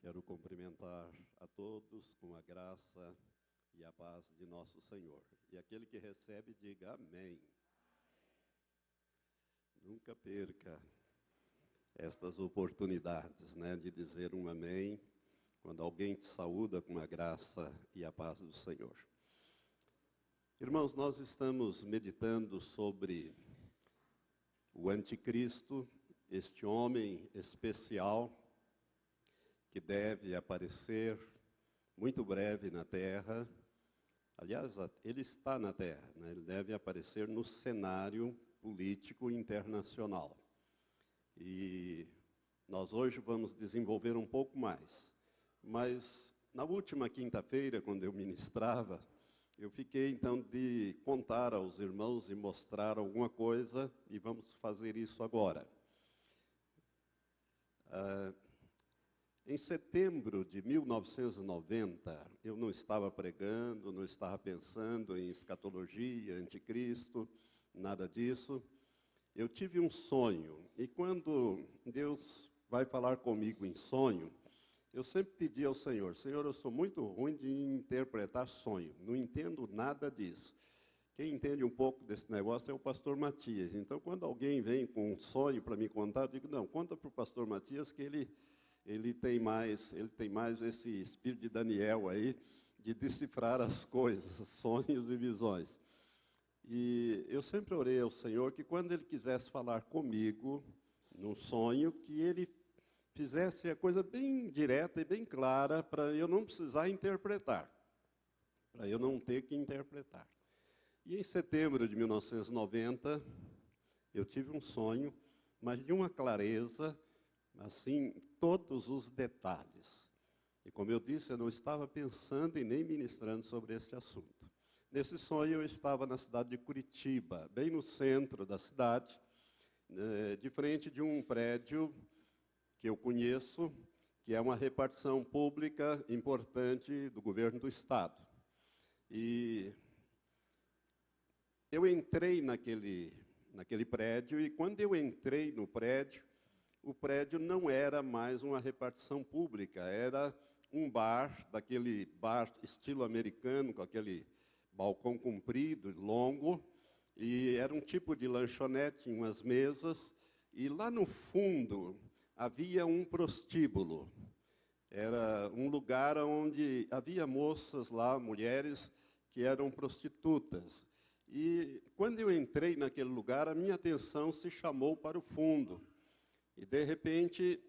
Quero cumprimentar a todos com a graça e a paz de nosso Senhor. E aquele que recebe, diga amém. Nunca perca estas oportunidades, de dizer um amém, quando alguém te saúda com a graça e a paz do Senhor. Irmãos, nós estamos meditando sobre o anticristo, este homem especial que deve aparecer muito breve na Terra. Aliás, ele está na Terra, ele deve aparecer no cenário político internacional. E nós hoje vamos desenvolver um pouco mais. Mas na última quinta-feira, quando eu ministrava, eu fiquei então de contar aos irmãos e mostrar alguma coisa, e vamos fazer isso agora. Em setembro de 1990, eu não estava pregando, não estava pensando em escatologia, anticristo, nada disso. Eu tive um sonho, e quando Deus vai falar comigo em sonho, eu sempre pedi ao Senhor, Senhor, eu sou muito ruim de interpretar sonho, não entendo nada disso. Quem entende um pouco desse negócio é o pastor Matias. Então, quando alguém vem com um sonho para me contar, eu digo, não, conta para o pastor Matias que ele tem mais esse espírito de Daniel aí, de decifrar as coisas, sonhos e visões. E eu sempre orei ao Senhor que quando Ele quisesse falar comigo, num sonho, que Ele fizesse a coisa bem direta e bem clara, para eu não precisar interpretar, para eu não ter que interpretar. E em setembro de 1990, eu tive um sonho, mas de uma clareza, assim, todos os detalhes. E como eu disse, eu não estava pensando e nem ministrando sobre esse assunto. Nesse sonho eu estava na cidade de Curitiba, bem no centro da cidade, de frente de um prédio que eu conheço, que é uma repartição pública importante do governo do Estado. E eu entrei naquele prédio, e quando eu entrei no prédio, o prédio não era mais uma repartição pública, era um bar, daquele bar estilo americano, com aquele balcão comprido, longo, e era um tipo de lanchonete, umas mesas, e lá no fundo havia um prostíbulo. Era um lugar onde havia moças lá, mulheres, que eram prostitutas. E quando eu entrei naquele lugar, a minha atenção se chamou para o fundo. E, de repente,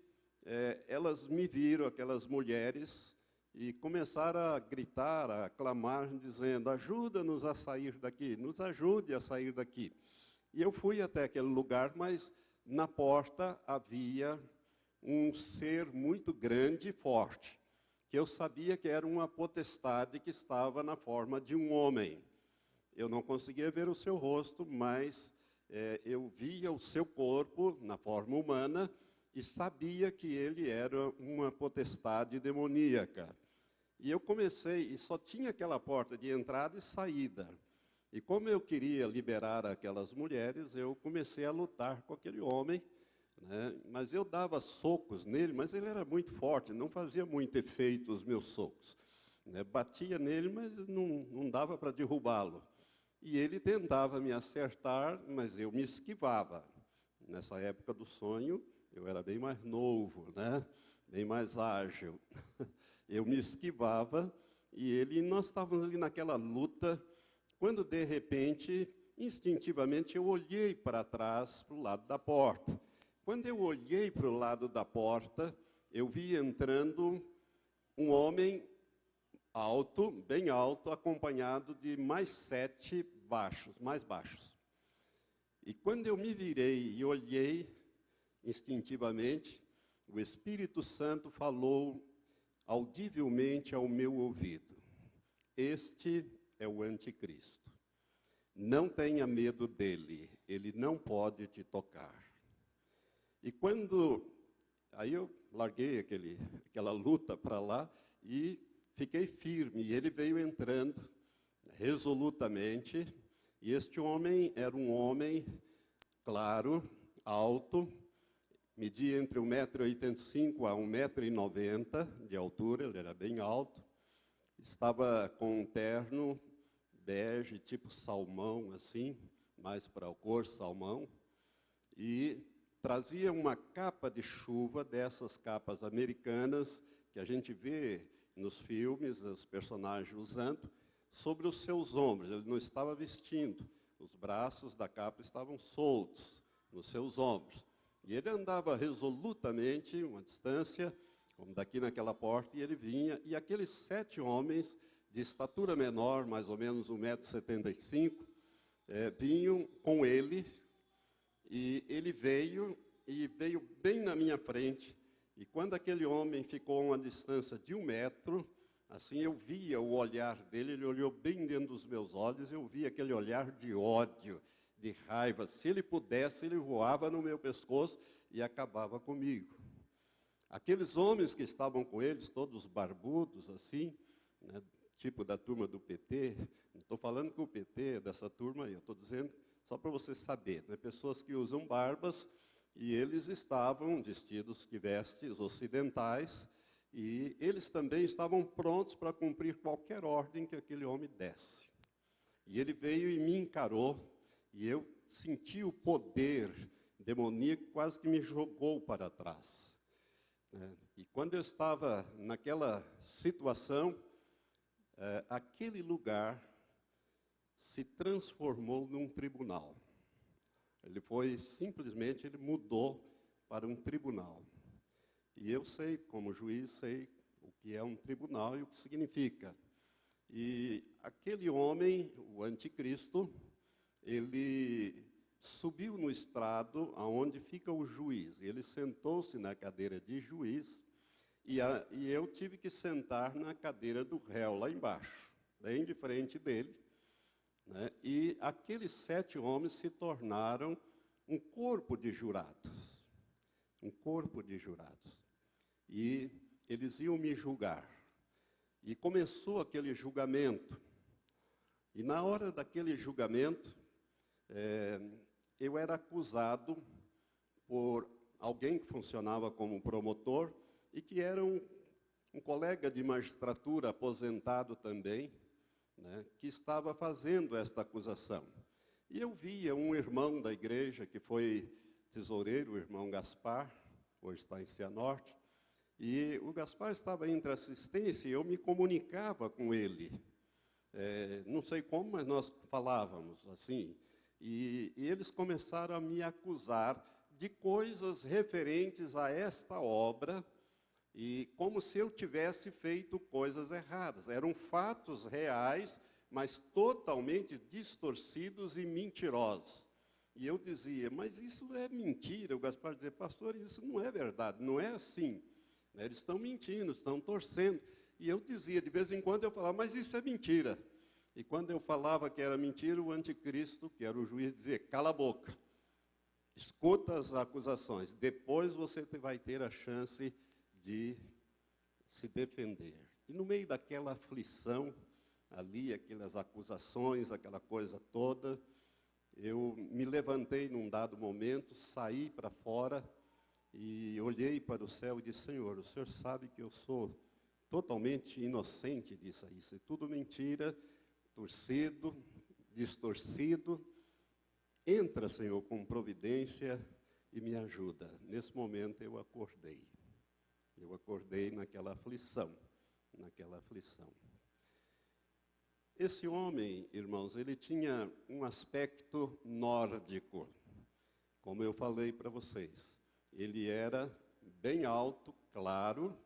elas me viram, aquelas mulheres, e começaram a gritar, a clamar, dizendo, ajuda-nos a sair daqui, nos ajude a sair daqui. E eu fui até aquele lugar, mas na porta havia um ser muito grande e forte, que eu sabia que era uma potestade que estava na forma de um homem. Eu não conseguia ver o seu rosto, mas eu via o seu corpo na forma humana e sabia que ele era uma potestade demoníaca. E eu comecei, e só tinha aquela porta de entrada e saída. E como eu queria liberar aquelas mulheres, eu comecei a lutar com aquele homem, mas eu dava socos nele, mas ele era muito forte, não fazia muito efeito os meus socos. Batia nele, mas não dava para derrubá-lo. E ele tentava me acertar, mas eu me esquivava. Nessa época do sonho, eu era bem mais novo, bem mais ágil. Eu me esquivava, e nós estávamos ali naquela luta, quando, de repente, instintivamente, eu olhei para trás, para o lado da porta. Quando eu olhei para o lado da porta, eu vi entrando um homem alto, bem alto, acompanhado de mais 7 mais baixos. E quando eu me virei e olhei, instintivamente, o Espírito Santo falou audivelmente ao meu ouvido, este é o anticristo. Não tenha medo dele, ele não pode te tocar. E aí eu larguei aquela luta para lá e fiquei firme, e ele veio entrando resolutamente, e este homem era um homem, claro, alto, media entre 1,85 m a 1,90 m de altura, ele era bem alto. Estava com um terno bege, tipo salmão, assim, mais para a cor salmão, e trazia uma capa de chuva, dessas capas americanas, que a gente vê nos filmes, os personagens usando, sobre os seus ombros. Ele não estava vestindo, os braços da capa estavam soltos nos seus ombros. E ele andava resolutamente, uma distância, como daqui naquela porta, e ele vinha, e aqueles 7 homens, de estatura menor, mais ou menos 1,75 m, vinham com ele, e ele veio bem na minha frente, e quando aquele homem ficou a uma distância de 1 metro, assim eu via o olhar dele, ele olhou bem dentro dos meus olhos, eu via aquele olhar de ódio, de raiva. Se ele pudesse, ele voava no meu pescoço e acabava comigo. Aqueles homens que estavam com eles, todos barbudos, assim, né, tipo da turma do PT, não estou falando que o PT é dessa turma aí, eu estou dizendo só para você saber, né, pessoas que usam barbas, e eles estavam vestidos de vestes ocidentais, e eles também estavam prontos para cumprir qualquer ordem que aquele homem desse. E ele veio e me encarou, e eu senti o poder demoníaco, quase que me jogou para trás. E quando eu estava naquela situação, aquele lugar se transformou num tribunal. Ele mudou para um tribunal. E eu sei, como juiz, sei o que é um tribunal e o que significa. E aquele homem, o anticristo, ele subiu no estrado aonde fica o juiz. Ele sentou-se na cadeira de juiz e eu tive que sentar na cadeira do réu, lá embaixo, bem de frente dele. Né? E aqueles 7 homens se tornaram um corpo de jurados. Um corpo de jurados. E eles iam me julgar. E começou aquele julgamento. E na hora daquele julgamento, eu era acusado por alguém que funcionava como promotor e que era um colega de magistratura aposentado também, né, que estava fazendo esta acusação. E eu via um irmão da igreja, que foi tesoureiro, o irmão Gaspar, hoje está em Cianorte, e o Gaspar estava entre assistência e eu me comunicava com ele. Não sei como, mas nós falávamos assim. E eles começaram a me acusar de coisas referentes a esta obra, e como se eu tivesse feito coisas erradas. Eram fatos reais, mas totalmente distorcidos e mentirosos. E eu dizia, mas isso é mentira. O Gaspar dizia, pastor, isso não é verdade, não é assim. Eles estão mentindo, estão torcendo. E eu dizia, de vez em quando eu falava, mas isso é mentira. E quando eu falava que era mentira, o anticristo, que era o juiz, dizia, cala a boca, escuta as acusações, depois você vai ter a chance de se defender. E no meio daquela aflição, ali, aquelas acusações, aquela coisa toda, eu me levantei num dado momento, saí para fora e olhei para o céu e disse, Senhor, o Senhor sabe que eu sou totalmente inocente disso aí, isso é tudo mentira, torcido, distorcido. Entra, Senhor, com providência e me ajuda. Nesse momento eu acordei. Eu acordei naquela aflição, Esse homem, irmãos, ele tinha um aspecto nórdico, como eu falei para vocês. Ele era bem alto, claro,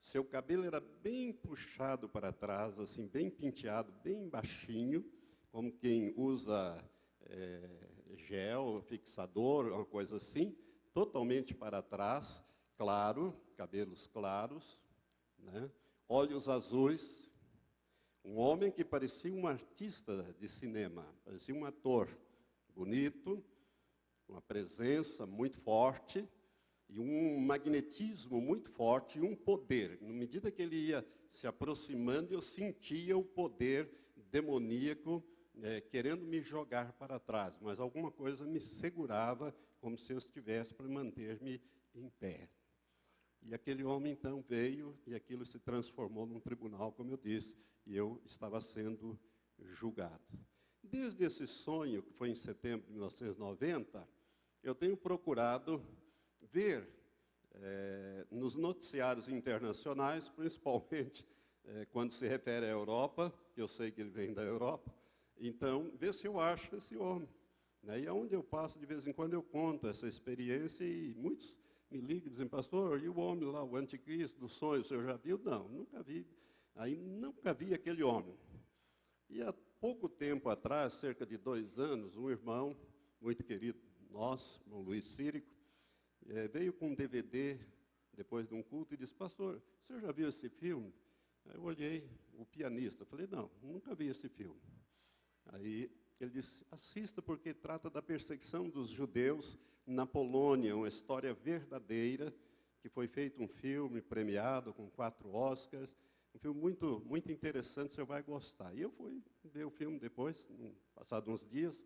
seu cabelo era bem puxado para trás, assim, bem penteado, bem baixinho, como quem usa gel, fixador, uma coisa assim, totalmente para trás, claro, cabelos claros, né? Olhos azuis, um homem que parecia um artista de cinema, parecia um ator bonito, uma presença muito forte, e um magnetismo muito forte, e um poder. Na medida que ele ia se aproximando, eu sentia o poder demoníaco querendo me jogar para trás, mas alguma coisa me segurava, como se eu estivesse para manter-me em pé. E aquele homem, então, veio, e aquilo se transformou num tribunal, como eu disse, e eu estava sendo julgado. Desde esse sonho, que foi em setembro de 1990, eu tenho procurado ver nos noticiários internacionais, principalmente quando se refere à Europa, que eu sei que ele vem da Europa, então, ver se eu acho esse homem. Né? E aonde eu passo, de vez em quando, eu conto essa experiência e muitos me ligam e dizem, pastor, e o homem lá, o anticristo do sonho, o senhor já viu? Não, nunca vi. Aí nunca vi aquele homem. E há pouco tempo atrás, cerca de 2 anos, um irmão muito querido nosso, irmão Luiz Círico, veio com um DVD depois de um culto e disse, pastor, o senhor já viu esse filme? Aí eu olhei, o pianista, falei, não, nunca vi esse filme. Aí ele disse, assista porque trata da perseguição dos judeus na Polônia, uma história verdadeira, que foi feito um filme premiado com 4 Oscars, um filme muito, muito interessante, você vai gostar. E eu fui ver o filme depois, passado uns dias,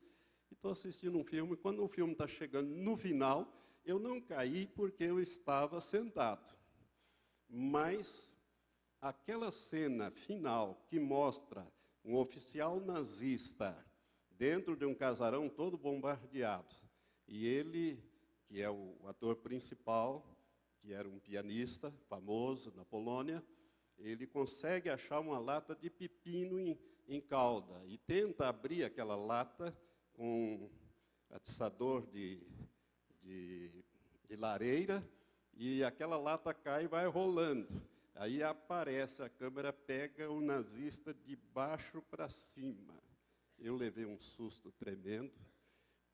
e estou assistindo um filme, quando o filme está chegando no final, eu não caí porque eu estava sentado. Mas aquela cena final que mostra um oficial nazista dentro de um casarão todo bombardeado, e ele, que é o ator principal, que era um pianista famoso na Polônia, ele consegue achar uma lata de pepino em calda e tenta abrir aquela lata com atiçador de lareira, e aquela lata cai e vai rolando. Aí aparece, a câmera pega o nazista de baixo para cima. Eu levei um susto tremendo,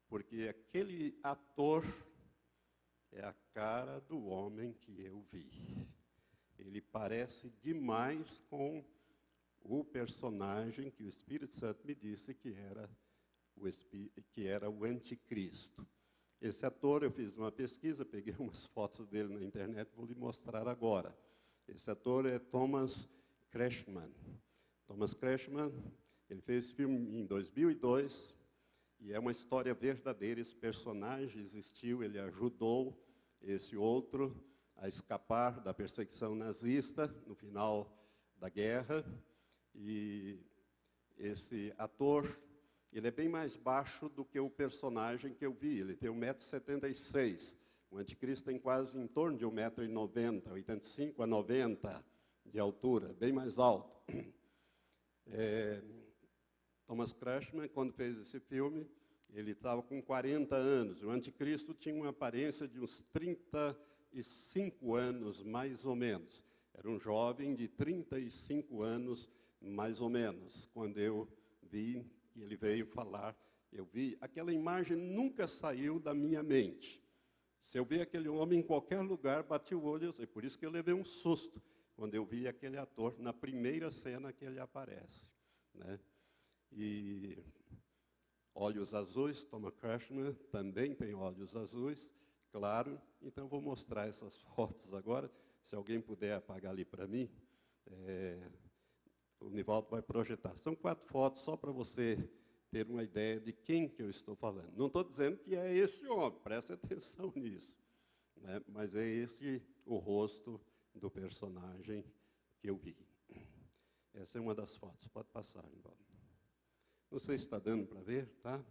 porque aquele ator é a cara do homem que eu vi. Ele parece demais com o personagem que o Espírito Santo me disse que era o anticristo. Esse ator, eu fiz uma pesquisa, peguei umas fotos dele na internet, vou lhe mostrar agora. Esse ator é Thomas Kretschmann. Thomas Kretschmann, ele fez esse filme em 2002, e é uma história verdadeira. Esse personagem existiu, ele ajudou esse outro a escapar da perseguição nazista no final da guerra. E esse ator, ele é bem mais baixo do que o personagem que eu vi. Ele tem 1,76 m. O anticristo tem quase em torno de 1,90 m, 85 a 90 de altura, bem mais alto. Thomas Kretschmann, quando fez esse filme, ele estava com 40 anos. O anticristo tinha uma aparência de uns 35 anos, mais ou menos. Era um jovem de 35 anos, mais ou menos, quando eu vi que ele veio falar. Eu vi, aquela imagem nunca saiu da minha mente. Se eu ver aquele homem em qualquer lugar, bati o olho, eu sei. Por isso que eu levei um susto quando eu vi aquele ator na primeira cena que ele aparece. Né? E olhos azuis, Thomas Kretschmann também tem olhos azuis, claro. Então, vou mostrar essas fotos agora. Se alguém puder apagar ali para mim, o Nivaldo vai projetar. São 4 fotos só para você ter uma ideia de quem que eu estou falando. Não estou dizendo que é esse homem, preste atenção nisso. Né? Mas é esse o rosto do personagem que eu vi. Essa é uma das fotos. Pode passar, Nivaldo. Não sei se está dando para ver, tá?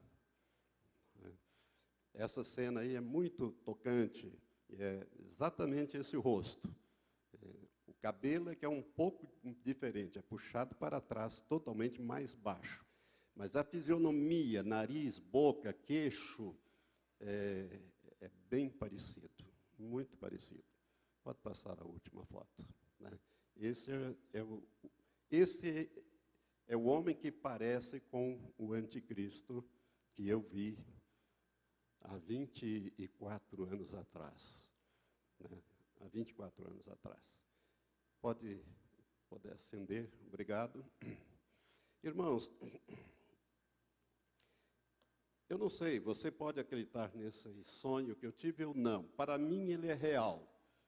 Essa cena aí é muito tocante. É exatamente esse rosto. O cabelo é que é um pouco diferente, é puxado para trás, totalmente mais baixo. Mas a fisionomia, nariz, boca, queixo, é bem parecido, muito parecido. Pode passar a última foto. Né? Esse é o homem que parece com o anticristo que eu vi há 24 anos atrás. Né? Há 24 anos atrás. Pode acender, obrigado. Irmãos, eu não sei, você pode acreditar nesse sonho que eu tive ou não. Para mim, ele é real.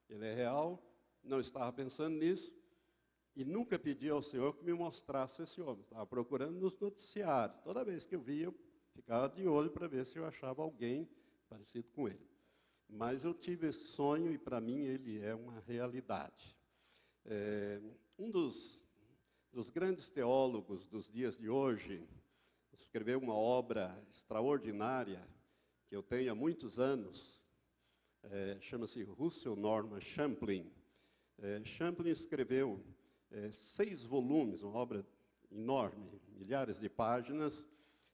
Ele é real, não estava pensando nisso. E nunca pedi ao Senhor que me mostrasse esse homem. Estava procurando nos noticiários. Toda vez que eu via, eu ficava de olho para ver se eu achava alguém parecido com ele. Mas eu tive esse sonho e, para mim, ele é uma realidade. Um dos grandes teólogos dos dias de hoje escreveu uma obra extraordinária, que eu tenho há muitos anos, chama-se Russell Norman Champlin. Champlin escreveu 6 volumes, uma obra enorme, milhares de páginas,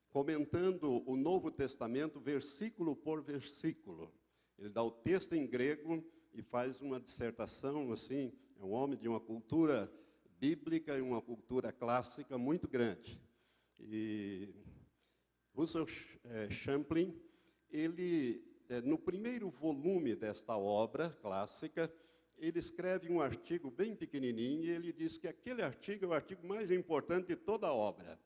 comentando o Novo Testamento versículo por versículo. Ele dá o texto em grego e faz uma dissertação, assim, é um homem de uma cultura bíblica e uma cultura clássica muito grande. E Russell Champlin, ele, no primeiro volume desta obra clássica, ele escreve um artigo bem pequenininho e ele diz que aquele artigo é o artigo mais importante de toda a obra.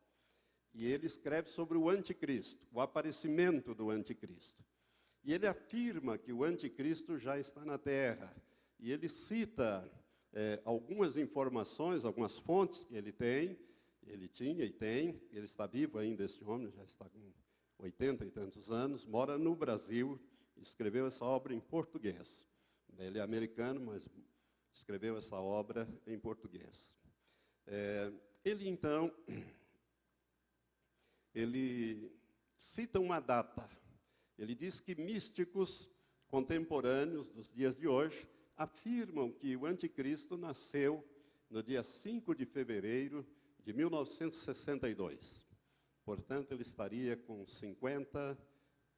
E ele escreve sobre o anticristo, o aparecimento do anticristo. E ele afirma que o anticristo já está na terra. E ele cita algumas informações, algumas fontes que ele tem, ele tinha e tem, ele está vivo ainda, esse homem já está com 80 e tantos anos, mora no Brasil, escreveu essa obra em português. Ele é americano, mas escreveu essa obra em português. Ele, então, ele cita uma data. Ele diz que místicos contemporâneos dos dias de hoje afirmam que o anticristo nasceu no dia 5 de fevereiro de 1962. Portanto, ele estaria com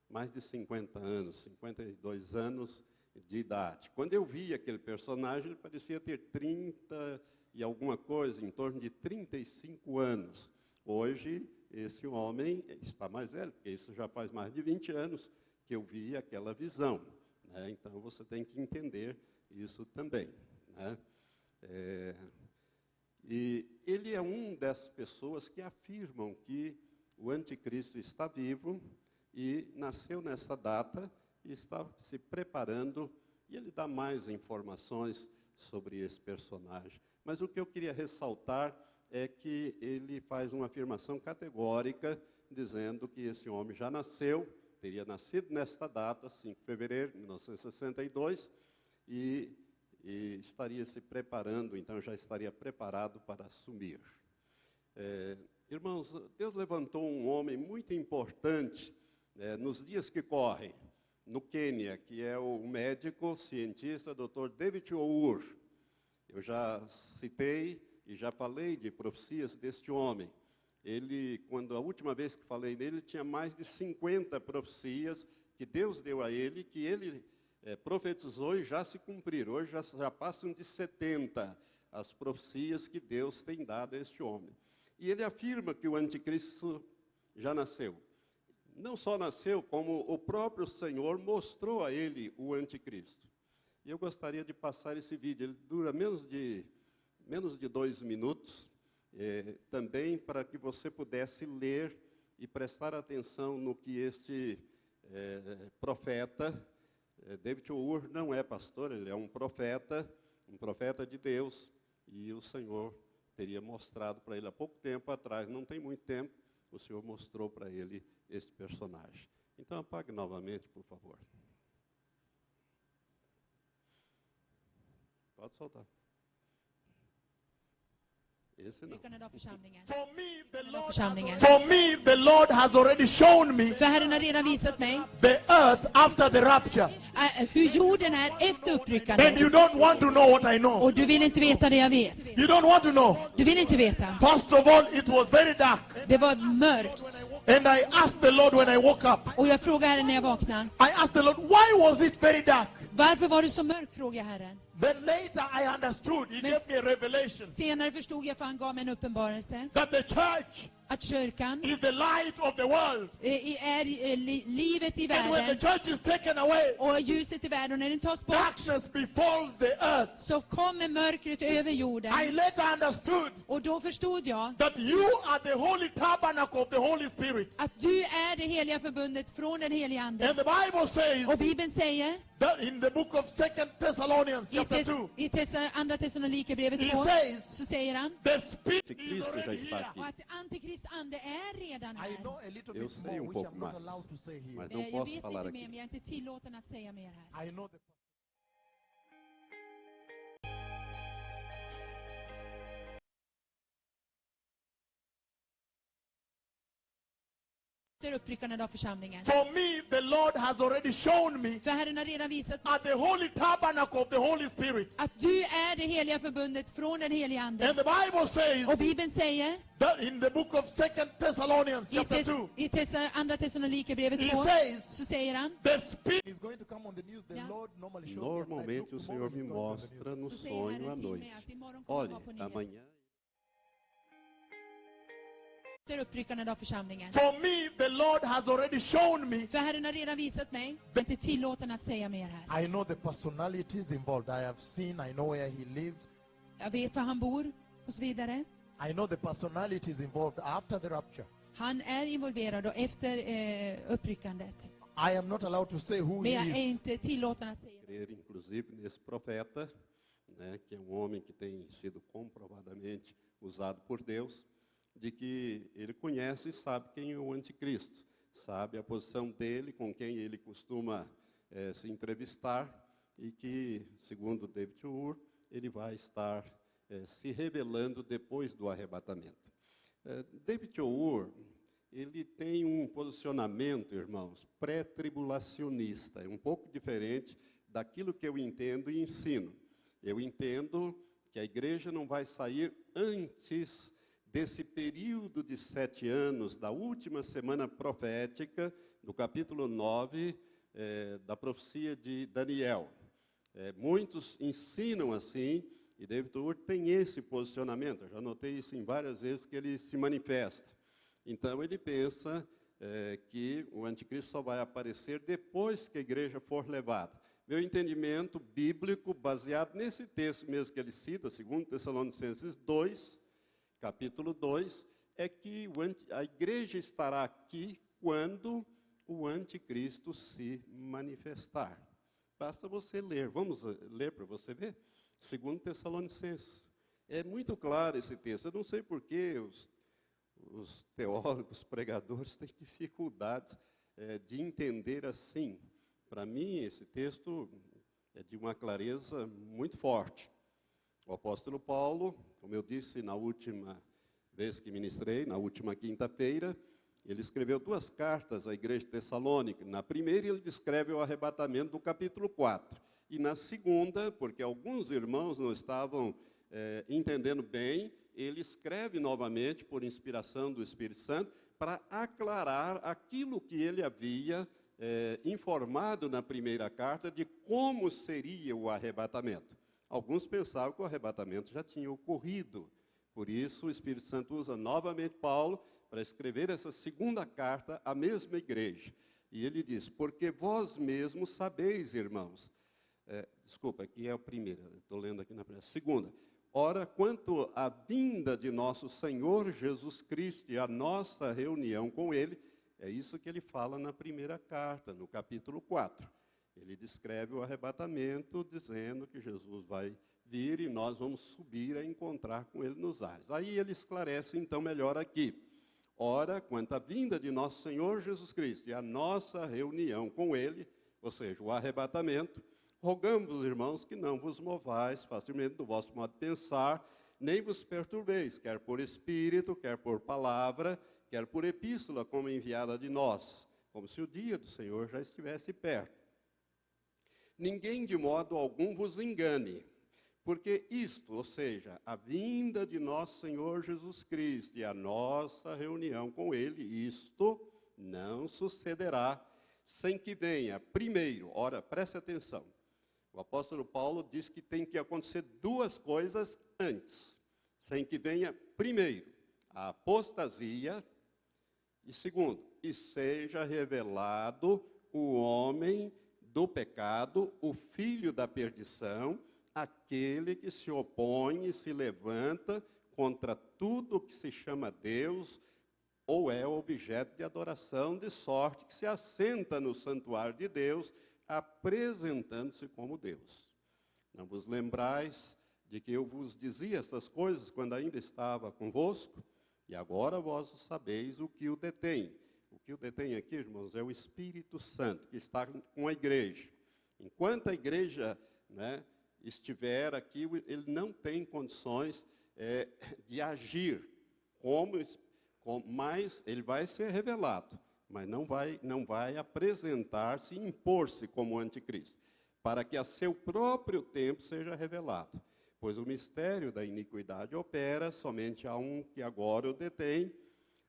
mais de 50 anos, 52 anos de idade. Quando eu vi aquele personagem, ele parecia ter 30 e alguma coisa, em torno de 35 anos. Hoje, esse homem está mais velho, porque isso já faz mais de 20 anos que eu vi aquela visão. Né? Então, você tem que entender isso também. Né? E ele é uma das pessoas que afirmam que o anticristo está vivo e nasceu nessa data e está se preparando, e ele dá mais informações sobre esse personagem. Mas o que eu queria ressaltar é que ele faz uma afirmação categórica, dizendo que esse homem já nasceu, teria nascido nesta data, 5 de fevereiro de 1962, e estaria se preparando, então já estaria preparado para assumir. Irmãos, Deus levantou um homem muito importante nos dias que correm, no Quênia, que é o médico cientista Dr. David Owour. Eu já citei e já falei de profecias deste homem. Ele, quando a última vez que falei dele, tinha mais de 50 profecias que Deus deu a ele, que ele profetizou e já se cumpriram. Hoje já passam de 70 as profecias que Deus tem dado a este homem. E ele afirma que o anticristo já nasceu. Não só nasceu, como o próprio Senhor mostrou a ele o anticristo. E eu gostaria de passar esse vídeo. Ele dura menos de 2 minutos, também para que você pudesse ler e prestar atenção no que este profeta, David Owour não é pastor, ele é um profeta de Deus, e o Senhor teria mostrado para ele há pouco tempo atrás, não tem muito tempo, o Senhor mostrou para ele esse personagem. Então apague novamente, por favor. Pode soltar. Esse não. For me, the Lord has already shown me För Herren har redan visat mig the earth after the rapture. hur jorden är efter And you uppryckandet. don't want to know what I know. Och du vill inte veta det jag vet. You don't want to know. Du vill inte veta. First of all, it was very dark. Det var mörkt. And I asked the Lord when I woke up. Och jag frågade Herren när jag vaknade. I asked the Lord, why was it very dark? Varför var det så mörkt, frågade jag Herren. Then later I understood. He gave me a revelation Senare förstod jag, för han gav mig en uppenbarelse, that the church att kyrkan is the light of the world. är livet i And when the världen. church is taken away, Och ljuset i världen, när den tas bort, darkness befalls the earth. så kommer mörkret över jorden. I later understood Och då förstod jag that you are the holy tabernacle of the Holy Spirit. att du är det heliga förbundet från den heliga Ande. And the Bible Och says Bibeln säger that in the book of 2 Thessalonians chapter 2, Andra Thessalonikerbrevet he 2, says så säger han the Spirit is Cristo já already está here. aqui. och att Antikrist ande är redan I här. know a little Eu bit sei more, which pouco I'm not mais, allowed to say here. mas não Jag posso vet falar lite mer, aqui. men jag är inte tillåten att säga mer här. I know the Uppryckandet av församlingen. For me, the Lord has already shown me För Herren har redan visat mig at the holy tabernacle of the Holy Spirit. att du är det heliga förbundet från den heliga Ande. And the Bible Och says Bibeln säger that in the book of 2 Thessalonians chapter 2, Andra Thessalonikerbrevet he 2, says så säger han, the Spirit is going to come on the news. The Ja. Lord normally shows me at night. Normalmente Look, o tomorrow Senhor me he's going to the mostra news. no så säger sonho à Herren till mig noite. att imorgon kommer jag Olha, vara på nyheter. amanhã Uppryckandet av församlingen. For me, the Lord has already shown me. För Herren har redan visat mig. Jag är inte tillåten att säga mer här. I know the personalities involved. I have seen, I know where he lives. Jag vet var han bor och så vidare. I know the personalities involved after the rapture. Han är involverad och efter uppryckandet. I am not allowed to say who Men jag he är is. inte tillåten att säga. crer, inclusive, nesse profeta, né, que é um homem que tem sido comprovadamente usado por Deus, de que ele conhece e sabe quem é o anticristo, sabe a posição dele, com quem ele costuma se entrevistar, e que, segundo David Ur, ele vai estar se revelando depois do arrebatamento. David Ur, ele tem um posicionamento, irmãos, pré-tribulacionista, é um pouco diferente daquilo que eu entendo e ensino. Eu entendo que a igreja não vai sair antes desse período de 7 anos, da última semana profética, do capítulo 9 da profecia de Daniel. Muitos ensinam assim, e David Ur tem esse posicionamento. Eu já notei isso em várias vezes que ele se manifesta. Então, ele pensa que o anticristo só vai aparecer depois que a igreja for levada. Meu entendimento bíblico, baseado nesse texto mesmo que ele cita, 2 Tessalonicenses 2, capítulo 2, é que a igreja estará aqui quando o anticristo se manifestar. Basta você ler. Vamos ler para você ver? 2 Tessalonicenses. É muito claro esse texto. Eu não sei por que os teólogos, pregadores, têm dificuldades de entender assim. Para mim, esse texto é de uma clareza muito forte. O apóstolo Paulo, como eu disse na última vez que ministrei, na última quinta-feira, ele escreveu 2 cartas à igreja de Tessalônica. Na primeira, ele descreve o arrebatamento do capítulo 4. E na segunda, porque alguns irmãos não estavam entendendo bem, ele escreve novamente, por inspiração do Espírito Santo, para aclarar aquilo que ele havia informado na primeira carta de como seria o arrebatamento. Alguns pensavam que o arrebatamento já tinha ocorrido. Por isso, o Espírito Santo usa novamente Paulo para escrever essa segunda carta à mesma igreja. E ele diz, porque vós mesmos sabeis, irmãos. Desculpa, aqui é a primeira, estou lendo aqui na primeira. Segunda. Ora, quanto à vinda de nosso Senhor Jesus Cristo e a nossa reunião com Ele, é isso que ele fala na primeira carta, no capítulo 4. Ele descreve o arrebatamento, dizendo que Jesus vai vir e nós vamos subir a encontrar com Ele nos ares. Aí ele esclarece, então, melhor aqui. Ora, quanto à vinda de nosso Senhor Jesus Cristo e a nossa reunião com Ele, ou seja, o arrebatamento, rogamos, irmãos, que não vos movais facilmente do vosso modo de pensar, nem vos perturbeis, quer por espírito, quer por palavra, quer por epístola, como enviada de nós, como se o dia do Senhor já estivesse perto. Ninguém de modo algum vos engane, porque isto, ou seja, a vinda de nosso Senhor Jesus Cristo e a nossa reunião com Ele, isto não sucederá sem que venha primeiro, ora, preste atenção, o apóstolo Paulo diz que tem que acontecer 2 coisas antes, sem que venha primeiro a apostasia. E segundo, e seja revelado o homem do pecado, o filho da perdição, aquele que se opõe e se levanta contra tudo que se chama Deus ou é objeto de adoração, de sorte que se assenta no santuário de Deus, apresentando-se como Deus. Não vos lembrais de que eu vos dizia estas coisas quando ainda estava convosco? E agora vós sabeis o que o detém. O que o detém aqui, irmãos, é o Espírito Santo, que está com a igreja. Enquanto a igreja, né, estiver aqui, ele não tem condições de agir mas ele vai ser revelado, mas não vai apresentar-se e impor-se como anticristo, para que a seu próprio tempo seja revelado. Pois o mistério da iniquidade opera somente a um que agora o detém,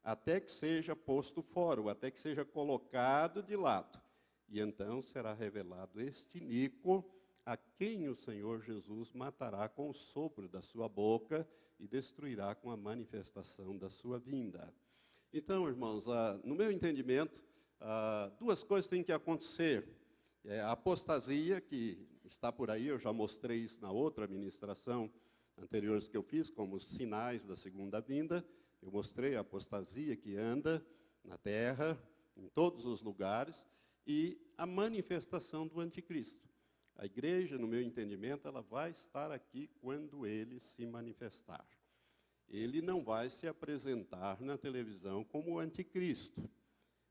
até que seja posto fora, ou até que seja colocado de lado. E então será revelado este iníquo, a quem o Senhor Jesus matará com o sopro da sua boca e destruirá com a manifestação da sua vinda. Então, irmãos, no meu entendimento, duas coisas têm que acontecer. A apostasia, que está por aí, eu já mostrei isso na outra ministração anteriores que eu fiz, como os sinais da segunda vinda. Eu mostrei a apostasia que anda na terra, em todos os lugares, e a manifestação do anticristo. A igreja, no meu entendimento, ela vai estar aqui quando ele se manifestar. Ele não vai se apresentar na televisão como o anticristo.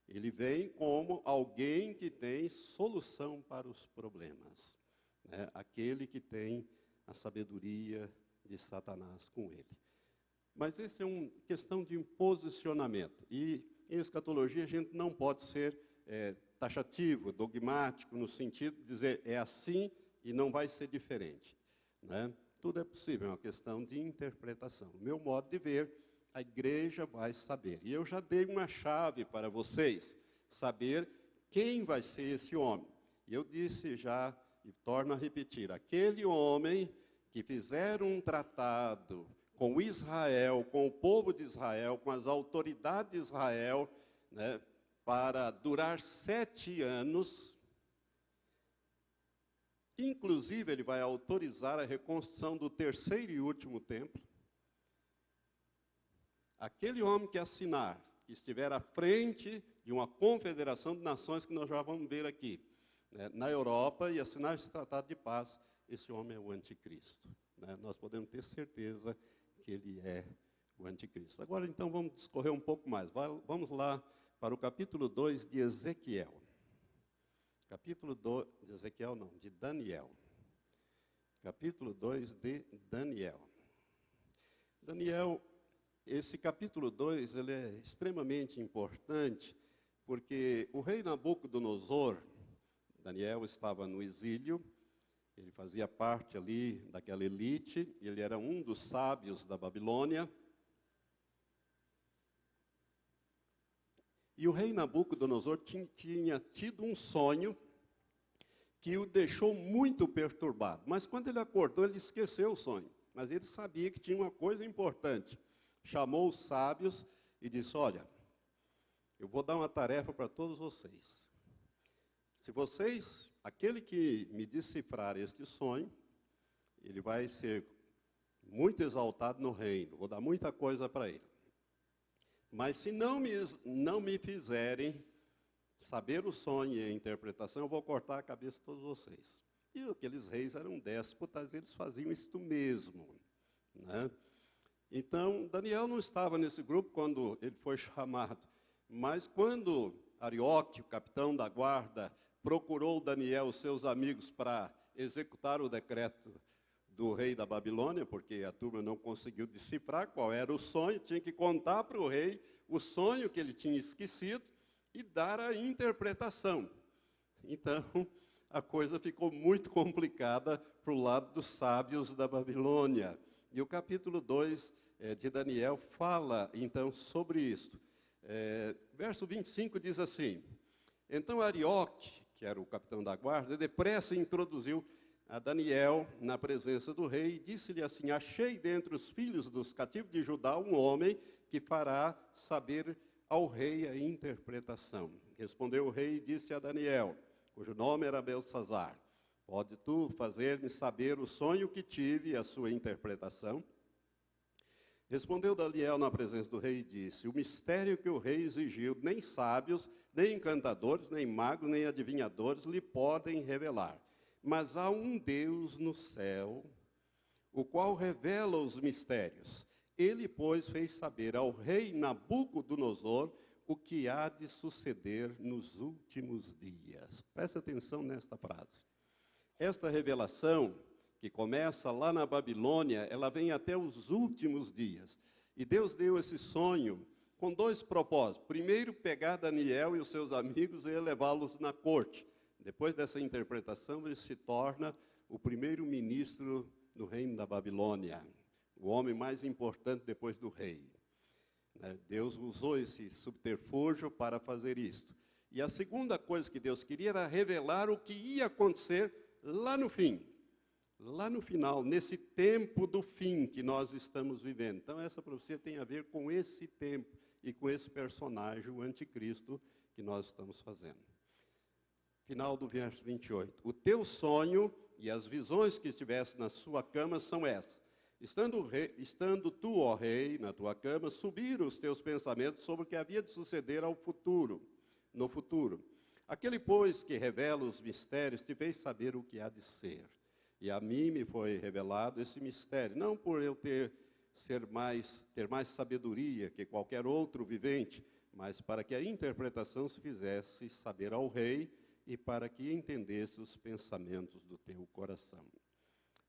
Ele vem como alguém que tem solução para os problemas, né? Aquele que tem a sabedoria de Satanás com ele. Mas essa é uma questão de posicionamento. E em escatologia a gente não pode ser taxativo, dogmático, no sentido de dizer é assim e não vai ser diferente, né? Tudo é possível, é uma questão de interpretação. No meu modo de ver, a igreja vai saber. E eu já dei uma chave para vocês, saber quem vai ser esse homem. E eu disse já, e torno a repetir, aquele homem que fizer um tratado com Israel, com o povo de Israel, com as autoridades de Israel, né, para durar 7 anos, inclusive ele vai autorizar a reconstrução do terceiro e último templo. Aquele homem que assinar, que estiver à frente de uma confederação de nações, que nós já vamos ver aqui, né, na Europa, e assinar esse tratado de paz, esse homem é o anticristo, né? Nós podemos ter certeza que ele é o anticristo. Agora, então, vamos discorrer um pouco mais. Vamos lá para o capítulo 2 de Ezequiel. Capítulo 2 de Ezequiel, não, de Daniel. Capítulo 2 de Daniel. Daniel, esse capítulo 2, ele é extremamente importante, porque o rei Nabucodonosor, Daniel estava no exílio, ele fazia parte ali daquela elite, ele era um dos sábios da Babilônia. E o rei Nabucodonosor tinha tido um sonho que o deixou muito perturbado. Mas quando ele acordou, ele esqueceu o sonho. Mas ele sabia que tinha uma coisa importante. Chamou os sábios e disse, olha, eu vou dar uma tarefa para todos vocês. Se vocês, aquele que me decifrar este sonho, ele vai ser muito exaltado no reino. Vou dar muita coisa para ele. Mas se não me fizerem saber o sonho e a interpretação, eu vou cortar a cabeça de todos vocês. E aqueles reis eram déspotas, eles faziam isto mesmo, né? Então, Daniel não estava nesse grupo quando ele foi chamado. Mas quando Arioque, o capitão da guarda, procurou Daniel, seus amigos, para executar o decreto do rei da Babilônia, porque a turma não conseguiu decifrar qual era o sonho, tinha que contar para o rei o sonho que ele tinha esquecido e dar a interpretação. Então, a coisa ficou muito complicada para o lado dos sábios da Babilônia. E o capítulo 2 de Daniel fala, então, sobre isso. Verso 25 diz assim, então Arioque, que era o capitão da guarda, depressa introduziu a Daniel na presença do rei e disse-lhe assim, achei dentre os filhos dos cativos de Judá um homem que fará saber ao rei a interpretação. Respondeu o rei e disse a Daniel, cujo nome era Beltesazar, pode tu fazer-me saber o sonho que tive e a sua interpretação? Respondeu Daniel na presença do rei e disse, o mistério que o rei exigiu, nem sábios, nem encantadores, nem magos, nem adivinhadores lhe podem revelar. Mas há um Deus no céu, o qual revela os mistérios. Ele, pois, fez saber ao rei Nabucodonosor o que há de suceder nos últimos dias. Preste atenção nesta frase. Esta revelação, que começa lá na Babilônia, ela vem até os últimos dias. E Deus deu esse sonho com dois propósitos. Primeiro, pegar Daniel e os seus amigos e levá-los na corte. Depois dessa interpretação, ele se torna o primeiro ministro do reino da Babilônia, o homem mais importante depois do rei. Deus usou esse subterfúgio para fazer isto. E a segunda coisa que Deus queria era revelar o que ia acontecer lá no fim. Lá no final, nesse tempo do fim que nós estamos vivendo. Então, essa profecia tem a ver com esse tempo e com esse personagem, o anticristo, que nós estamos fazendo. Final do verso 28. O teu sonho e as visões que estivesse na sua cama são essas. Estando tu, ó rei, na tua cama, subiram os teus pensamentos sobre o que havia de suceder ao futuro, no futuro. Aquele, pois, que revela os mistérios, te fez saber o que há de ser. E a mim me foi revelado esse mistério, não por eu ter mais sabedoria que qualquer outro vivente, mas para que a interpretação se fizesse saber ao rei e para que entendesse os pensamentos do teu coração.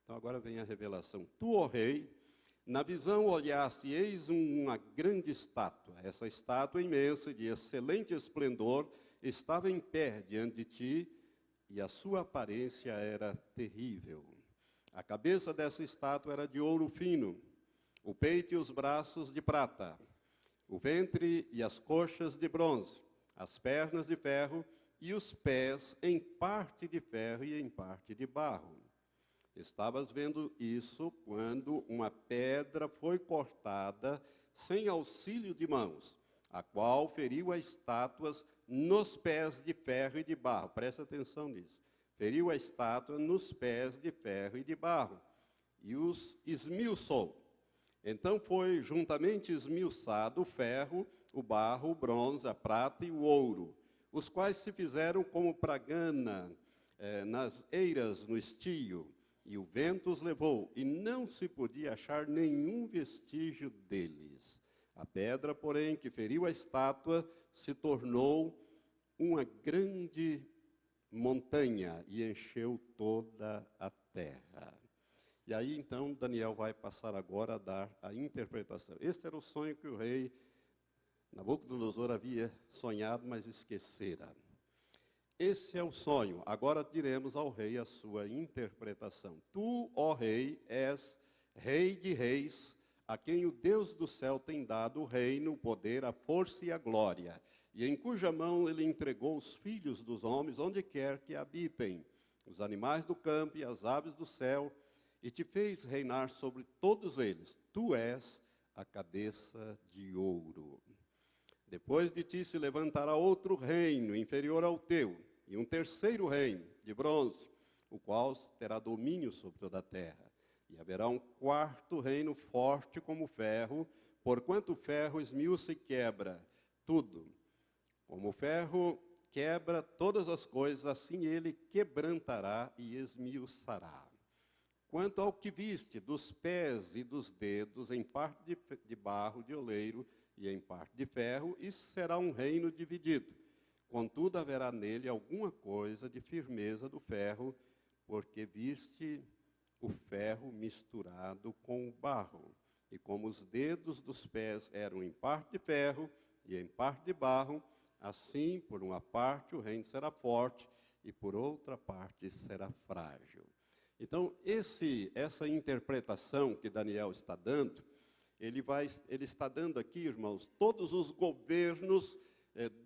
Então agora vem a revelação. Tu, ó rei, na visão olhaste, e eis uma grande estátua. Essa estátua imensa, de excelente esplendor, estava em pé diante de ti, e a sua aparência era terrível. A cabeça dessa estátua era de ouro fino, o peito e os braços de prata, o ventre e as coxas de bronze, as pernas de ferro e os pés em parte de ferro e em parte de barro. Estavas vendo isso quando uma pedra foi cortada sem auxílio de mãos, a qual feriu as estátuas nos pés de ferro e de barro. Presta atenção nisso. Feriu a estátua nos pés de ferro e de barro, e os esmiuçou. Então foi juntamente esmiuçado o ferro, o barro, o bronze, a prata e o ouro, os quais se fizeram como pragana nas eiras no estio, e o vento os levou, e não se podia achar nenhum vestígio deles. A pedra, porém, que feriu a estátua, se tornou uma grande montanha e encheu toda a terra. E aí, então, Daniel vai passar agora a dar a interpretação. Este era o sonho que o rei Nabucodonosor havia sonhado, mas esquecera. Esse é o sonho. Agora diremos ao rei a sua interpretação. Tu, ó rei, és rei de reis, a quem o Deus do céu tem dado o reino, o poder, a força e a glória, e em cuja mão ele entregou os filhos dos homens, onde quer que habitem, os animais do campo e as aves do céu, e te fez reinar sobre todos eles. Tu és a cabeça de ouro. Depois de ti se levantará outro reino, inferior ao teu, e um terceiro reino, de bronze, o qual terá domínio sobre toda a terra. E haverá um quarto reino forte como ferro, porquanto o ferro esmiuça e quebra tudo. Como o ferro quebra todas as coisas, assim ele quebrantará e esmiuçará. Quanto ao que viste dos pés e dos dedos, em parte de barro de oleiro e em parte de ferro, isso será um reino dividido. Contudo, haverá nele alguma coisa de firmeza do ferro, porque viste o ferro misturado com o barro. E como os dedos dos pés eram em parte de ferro e em parte de barro, assim, por uma parte, o reino será forte, e por outra parte será frágil. Então, essa interpretação que Daniel está dando, ele está dando aqui, irmãos, todos os governos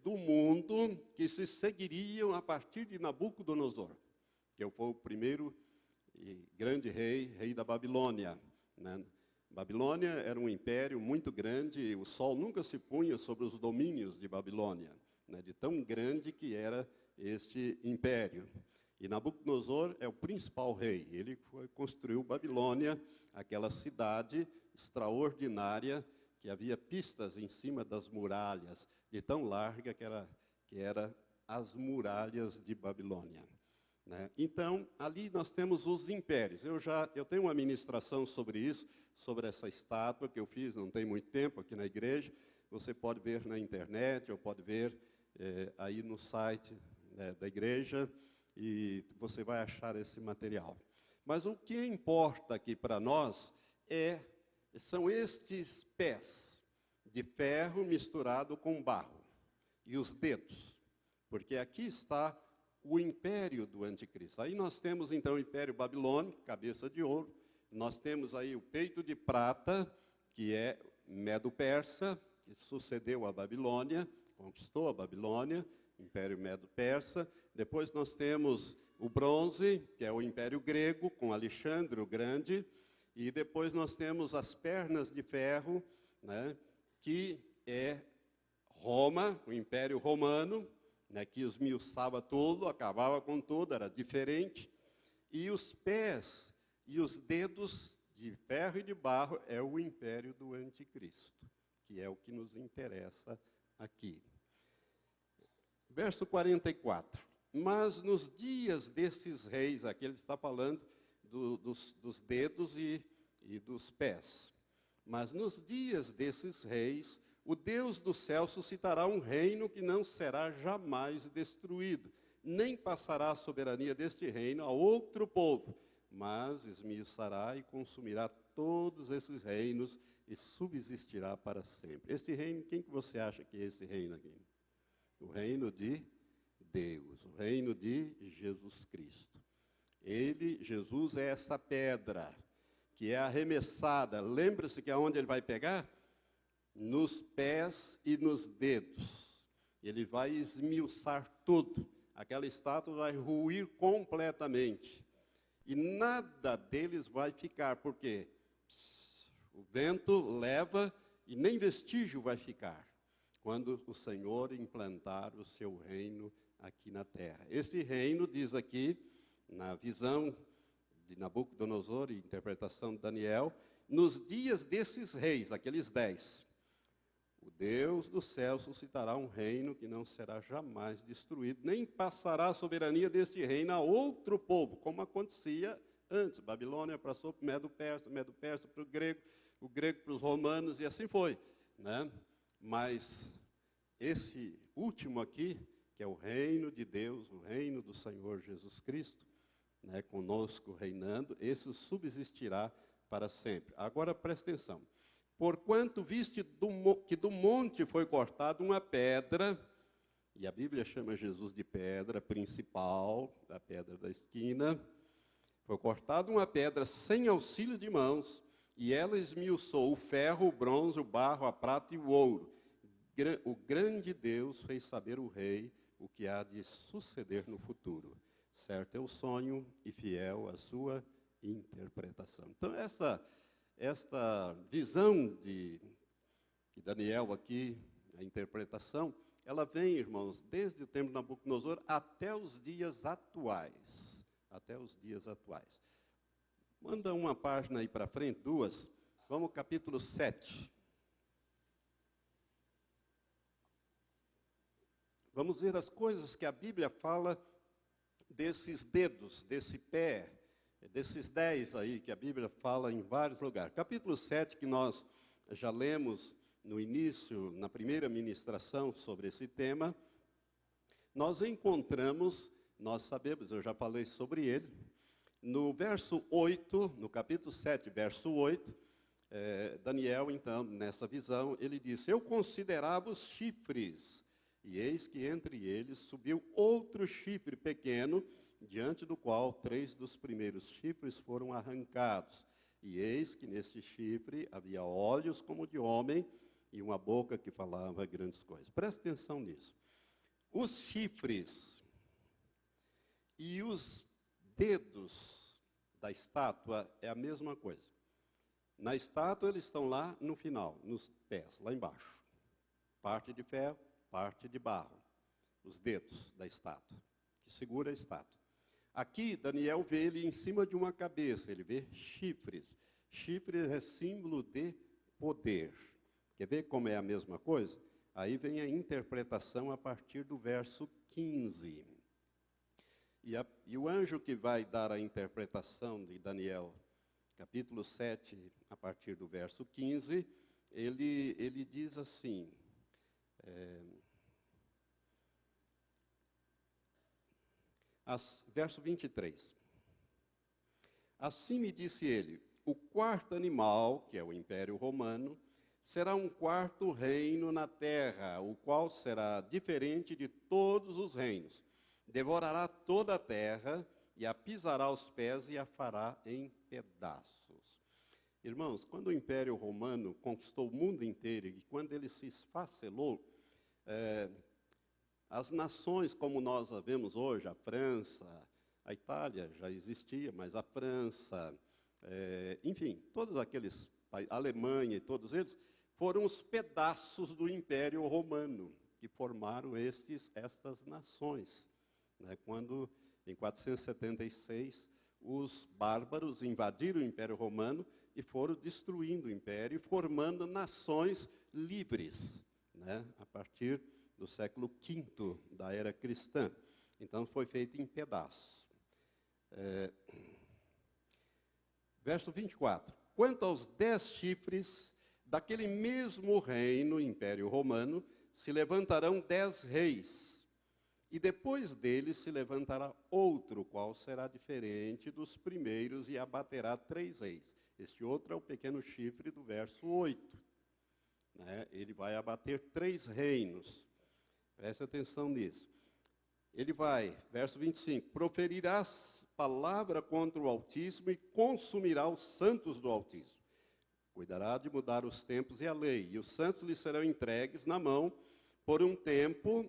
do mundo que se seguiriam a partir de Nabucodonosor, que foi o primeiro e grande rei da Babilônia, né? Babilônia era um império muito grande, e o sol nunca se punha sobre os domínios de Babilônia, né, de tão grande que era este império. E Nabucodonosor é o principal rei. Ele construiu Babilônia, aquela cidade extraordinária, que havia pistas em cima das muralhas, de tão larga que era as muralhas de Babilônia, né? Então, ali nós temos os impérios. Eu tenho uma ministração sobre isso, sobre essa estátua que eu fiz, não tem muito tempo, aqui na igreja. Você pode ver na internet, ou pode ver aí no site, né, da igreja, e você vai achar esse material. Mas o que importa aqui para nós são estes pés de ferro misturado com barro, e os dedos, porque aqui está o império do anticristo. Aí nós temos então o império babilônico, cabeça de ouro. Nós temos aí o peito de prata, que é Medo-Persa, que sucedeu a Babilônia, conquistou a Babilônia, império Medo-Persa. Depois nós temos o bronze, que é o império grego, com Alexandre o Grande. E depois nós temos as pernas de ferro, né, que é Roma, o império romano, né, que esmiuçava tudo, acabava com tudo, era diferente. E os pés e os dedos de ferro e de barro é o império do anticristo, que é o que nos interessa aqui. Verso 44. Mas nos dias desses reis, aqui ele está falando dos dedos e dos pés. Mas nos dias desses reis, o Deus do céu suscitará um reino que não será jamais destruído, nem passará a soberania deste reino a outro povo, mas esmiuçará e consumirá todos esses reinos e subsistirá para sempre. Esse reino, quem que você acha que é esse reino aqui? O reino de Deus, o reino de Jesus Cristo. Jesus é essa pedra que é arremessada. Lembra-se que aonde ele vai pegar? Nos pés e nos dedos. Ele vai esmiuçar tudo. Aquela estátua vai ruir completamente. E nada deles vai ficar, porque o vento leva e nem vestígio vai ficar, quando o Senhor implantar o seu reino aqui na terra. Esse reino, diz aqui, na visão de Nabucodonosor e interpretação de Daniel, nos dias desses reis, aqueles 10, o Deus do céu suscitará um reino que não será jamais destruído, nem passará a soberania deste reino a outro povo, como acontecia antes. Babilônia passou para o Medo-Persa para o grego para os romanos, e assim foi, né? Mas esse último aqui, que é o reino de Deus, o reino do Senhor Jesus Cristo, né, conosco reinando, esse subsistirá para sempre. Agora presta atenção. Porquanto viste que do monte foi cortada uma pedra, e a Bíblia chama Jesus de pedra principal, a pedra da esquina, foi cortada uma pedra sem auxílio de mãos, e ela esmiuçou o ferro, o bronze, o barro, a prata e o ouro. O grande Deus fez saber o rei o que há de suceder no futuro. Certo é o sonho e fiel a sua interpretação. Então, esta visão de Daniel aqui, a interpretação, ela vem, irmãos, desde o tempo de Nabucodonosor até os dias atuais. Até os dias atuais. Manda uma página aí para frente, duas. Vamos ao capítulo 7. Vamos ver as coisas que a Bíblia fala desses dedos, desse pé, desses 10 aí, que a Bíblia fala em vários lugares. Capítulo 7, que nós já lemos no início, na primeira ministração sobre esse tema, nós encontramos, nós sabemos, eu já falei sobre ele, no verso 8, no capítulo 7, verso 8, Daniel, então, nessa visão, ele disse: eu considerava os chifres, e eis que entre eles subiu outro chifre pequeno, diante do qual 3 dos primeiros chifres foram arrancados. E eis que neste chifre havia olhos como de homem e uma boca que falava grandes coisas. Presta atenção nisso. Os chifres e os dedos da estátua é a mesma coisa. Na estátua, eles estão lá no final, nos pés, lá embaixo. Parte de ferro, parte de barro. Os dedos da estátua, que segura a estátua. Aqui, Daniel vê ele em cima de uma cabeça, ele vê chifres. Chifres é símbolo de poder. Quer ver como é a mesma coisa? Aí vem a interpretação a partir do verso 15. E o anjo que vai dar a interpretação de Daniel, capítulo 7, a partir do verso 15, ele diz assim, verso 23. Assim me disse ele, o quarto animal, que é o Império Romano, será um quarto reino na terra, o qual será diferente de todos os reinos. Devorará toda a terra e a pisará aos pés e a fará em pedaços. Irmãos, quando o Império Romano conquistou o mundo inteiro e quando ele se esfacelou, as nações como nós a vemos hoje, a França, a Itália já existia, mas a França, enfim, todos aqueles, a Alemanha e todos eles, foram os pedaços do Império Romano que formaram estas nações. Quando, em 476, os bárbaros invadiram o Império Romano e foram destruindo o Império e formando nações livres, a partir do século V da era cristã. Então, foi feito em pedaços. Verso 24. Quanto aos 10 chifres, daquele mesmo reino, Império Romano, se levantarão 10 reis. E depois deles se levantará outro, qual será diferente dos primeiros, e abaterá 3 reis. Este outro é o pequeno chifre do verso 8. Ele vai abater 3 reinos. Preste atenção nisso. Ele vai, verso 25, proferirás palavra contra o Altíssimo e consumirá os santos do Altíssimo. Cuidará de mudar os tempos e a lei, e os santos lhe serão entregues na mão por um tempo,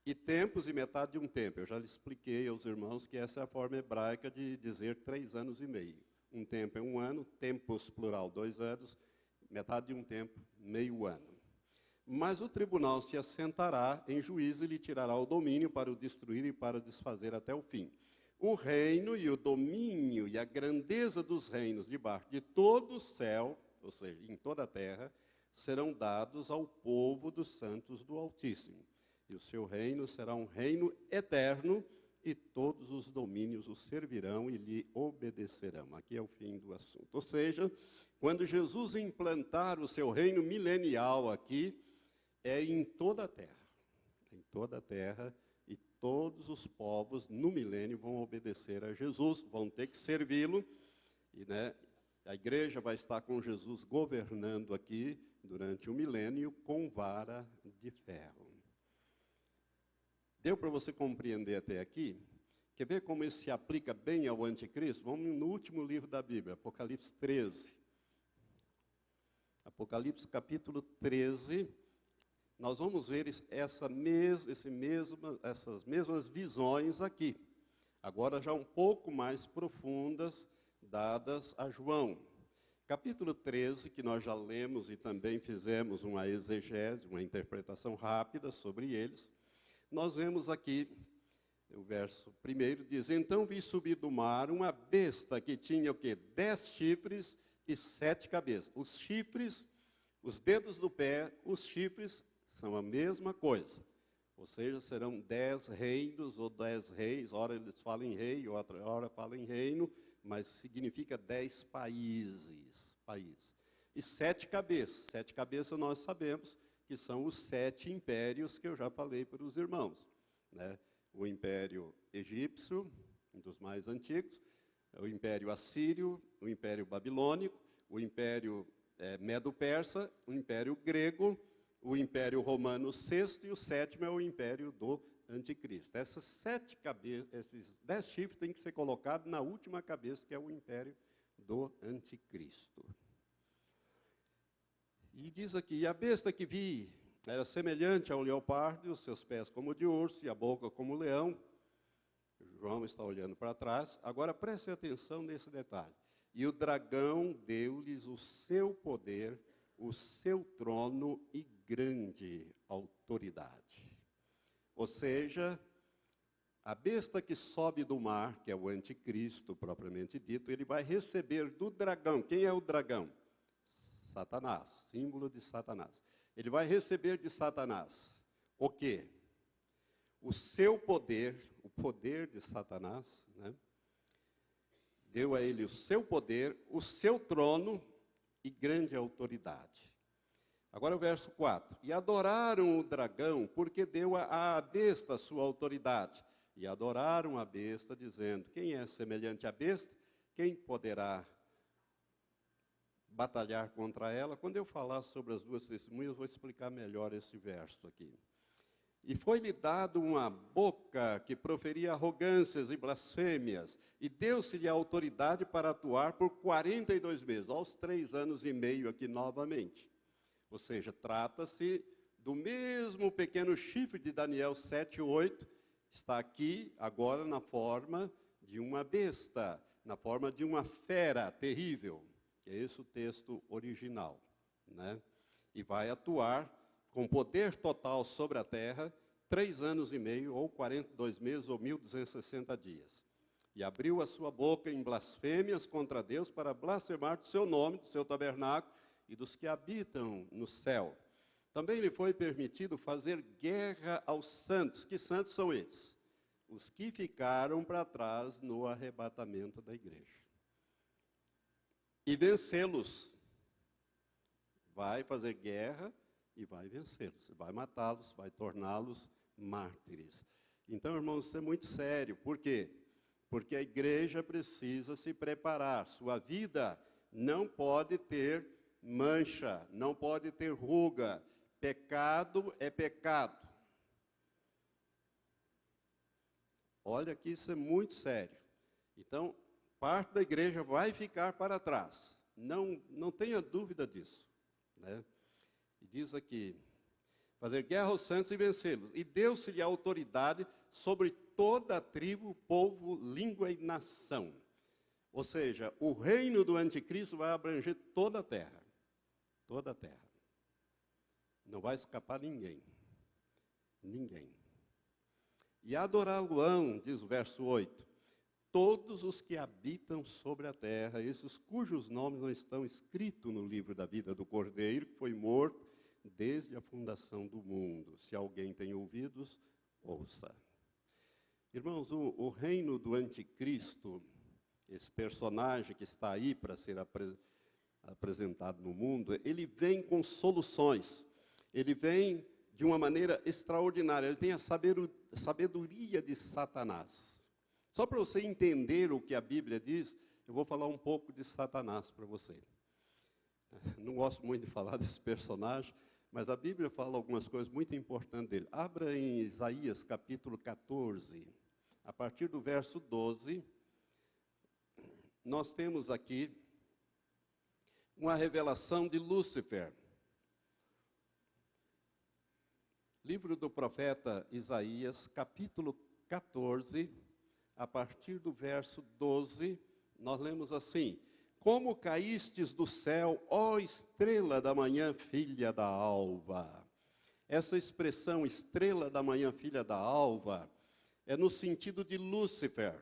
e tempos e metade de um tempo. Eu já lhe expliquei aos irmãos que essa é a forma hebraica de dizer 3 anos e meio. Um tempo é 1 ano, tempos plural 2 anos, metade de um tempo, meio ano. Mas o tribunal se assentará em juízo e lhe tirará o domínio para o destruir e para o desfazer até o fim. O reino e o domínio e a grandeza dos reinos debaixo de todo o céu, ou seja, em toda a terra, serão dados ao povo dos santos do Altíssimo. E o seu reino será um reino eterno, e todos os domínios o servirão e lhe obedecerão. Aqui é o fim do assunto. Ou seja, quando Jesus implantar o seu reino milenial aqui, é em toda a terra. Em toda a terra, e todos os povos no milênio vão obedecer a Jesus, vão ter que servi-lo, e a igreja vai estar com Jesus governando aqui durante o milênio com vara de ferro. Deu para você compreender até aqui? Quer ver como isso se aplica bem ao anticristo? Vamos no último livro da Bíblia, Apocalipse 13. Apocalipse capítulo 13, nós vamos ver essas mesmas visões aqui. Agora já um pouco mais profundas, dadas a João. Capítulo 13, que nós já lemos e também fizemos uma exegese, uma interpretação rápida sobre eles. Nós vemos aqui, o verso 1 diz, então vi subir do mar uma besta que tinha o quê? 10 chifres e 7 cabeças. Os chifres, os dedos do pé, os chifres são a mesma coisa. Ou seja, serão 10 reinos ou 10 reis. Ora eles falam em rei, outra hora falam em reino, mas significa 10 países. E 7 cabeças. 7 cabeças nós sabemos que são os 7 impérios que eu já falei para os irmãos. O Império Egípcio, um dos mais antigos, o Império Assírio, o Império Babilônico, o Império Medo-Persa, o Império Grego, o Império Romano VI e o 7º é o Império do Anticristo. Esses 10 chifres têm que ser colocados na última cabeça, que é o Império do Anticristo. E diz aqui, e a besta que vi era semelhante ao leopardo, e os seus pés como de urso, e a boca como leão. João está olhando para trás. Agora, preste atenção nesse detalhe. E o dragão deu-lhes o seu poder, o seu trono e grande autoridade. Ou seja, a besta que sobe do mar, que é o anticristo propriamente dito, ele vai receber do dragão. Quem é o dragão? Satanás, símbolo de Satanás. Ele vai receber de Satanás o quê? O seu poder, o poder de Satanás, né? Deu a ele o seu poder, o seu trono e grande autoridade. Agora o verso 4. E adoraram o dragão, porque deu à besta a sua autoridade. E adoraram a besta, dizendo, quem é semelhante à besta? Quem poderá batalhar contra ela? Quando eu falar sobre as duas testemunhas, eu vou explicar melhor esse verso aqui. E foi-lhe dado uma boca que proferia arrogâncias e blasfêmias, e deu-se-lhe a autoridade para atuar por 42 meses, aos 3 anos e meio aqui novamente. Ou seja, trata-se do mesmo pequeno chifre de Daniel 7:8, está aqui agora na forma de uma besta, na forma de uma fera terrível. É esse o texto original, né? E vai atuar com poder total sobre a terra, 3 anos e meio, ou 42 meses, ou 1260 dias. E abriu a sua boca em blasfêmias contra Deus para blasfemar do seu nome, do seu tabernáculo e dos que habitam no céu. Também lhe foi permitido fazer guerra aos santos. Que santos são esses? Os que ficaram para trás no arrebatamento da igreja. E vencê-los. Vai fazer guerra e vai vencê-los, vai matá-los, vai torná-los mártires. Então, irmãos, isso é muito sério. Por quê? Porque a igreja precisa se preparar. Sua vida não pode ter mancha, não pode ter ruga. Pecado é pecado. Olha que isso é muito sério. Então, parte da igreja vai ficar para trás. Não tenha dúvida disso, né? E diz aqui, fazer guerra aos santos e vencê-los. E deu-se-lhe a autoridade sobre toda a tribo, povo, língua e nação. Ou seja, o reino do anticristo vai abranger toda a terra. Toda a terra. Não vai escapar ninguém. Ninguém. E adorá-lo-ão, diz o verso 8, todos os que habitam sobre a terra, esses cujos nomes não estão escritos no livro da vida do Cordeiro, que foi morto desde a fundação do mundo. Se alguém tem ouvidos, ouça. Irmãos, o reino do anticristo, esse personagem que está aí para ser apresentado no mundo, ele vem com soluções. Ele vem de uma maneira extraordinária. Ele tem a sabedoria de Satanás. Só para você entender o que a Bíblia diz, eu vou falar um pouco de Satanás para você. Não gosto muito de falar desse personagem, mas a Bíblia fala algumas coisas muito importantes dele. Abra em Isaías capítulo 14, a partir do verso 12, nós temos aqui uma revelação de Lúcifer. Livro do profeta Isaías, capítulo 14, a partir do verso 12, nós lemos assim: como caístes do céu, ó estrela da manhã, filha da alva. Essa expressão, estrela da manhã, filha da alva, é no sentido de Lúcifer.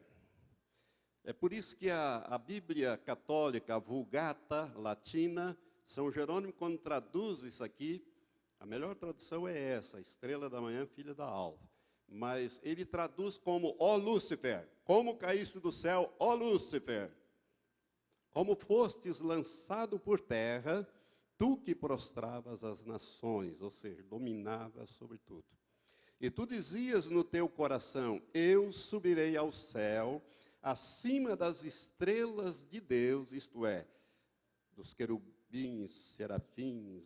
É por isso que a Bíblia católica, a Vulgata latina, São Jerônimo, quando traduz isso aqui, a melhor tradução é essa, estrela da manhã, filha da alva. Mas ele traduz como, ó Lúcifer, como caíste do céu, ó Lúcifer. Como fostes lançado por terra, tu que prostravas as nações, ou seja, dominavas sobre tudo. E tu dizias no teu coração, eu subirei ao céu, acima das estrelas de Deus, isto é, dos querubins, serafins,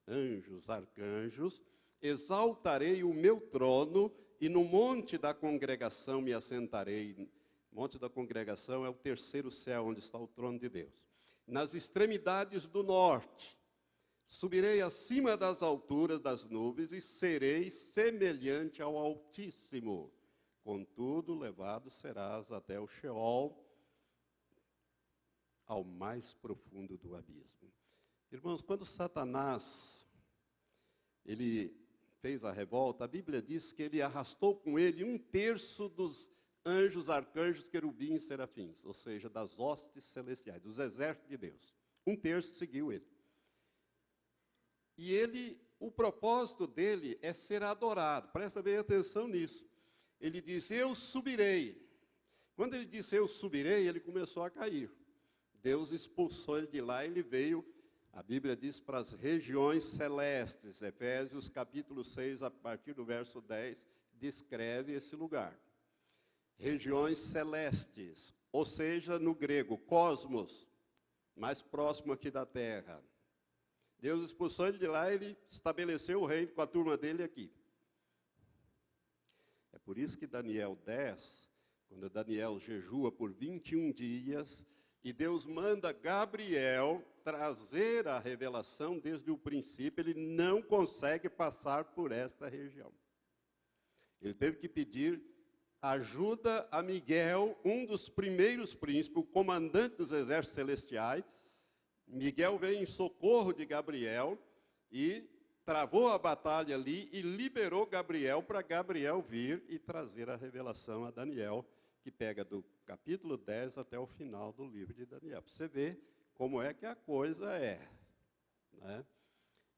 anjos, arcanjos, exaltarei o meu trono, e no monte da congregação me assentarei. Monte da congregação é o terceiro céu, onde está o trono de Deus. Nas extremidades do norte, subirei acima das alturas das nuvens e serei semelhante ao Altíssimo. Contudo, levado serás até o Sheol, ao mais profundo do abismo. Irmãos, quando Satanás ele fez a revolta, a Bíblia diz que ele arrastou com ele 1/3 dos anjos, arcanjos, querubins e serafins, ou seja, das hostes celestiais, dos exércitos de Deus. 1/3 seguiu ele. E ele, o propósito dele é ser adorado. Presta bem atenção nisso. Ele disse, eu subirei. Quando ele disse, eu subirei, ele começou a cair. Deus expulsou ele de lá e ele veio, a Bíblia diz, para as regiões celestes. Efésios capítulo 6, a partir do verso 10, descreve esse lugar. Regiões celestes, ou seja, no grego, cosmos, mais próximo aqui da terra. Deus expulsou ele de lá e ele estabeleceu o reino com a turma dele aqui. É por isso que Daniel 10, quando Daniel jejua por 21 dias, e Deus manda Gabriel trazer a revelação desde o princípio, ele não consegue passar por esta região. Ele teve que pedir ajuda a Miguel, um dos primeiros príncipes, o comandante dos exércitos celestiais. Miguel veio em socorro de Gabriel e travou a batalha ali e liberou Gabriel para Gabriel vir e trazer a revelação a Daniel, que pega do capítulo 10 até o final do livro de Daniel. Para você ver como é que a coisa é. Né?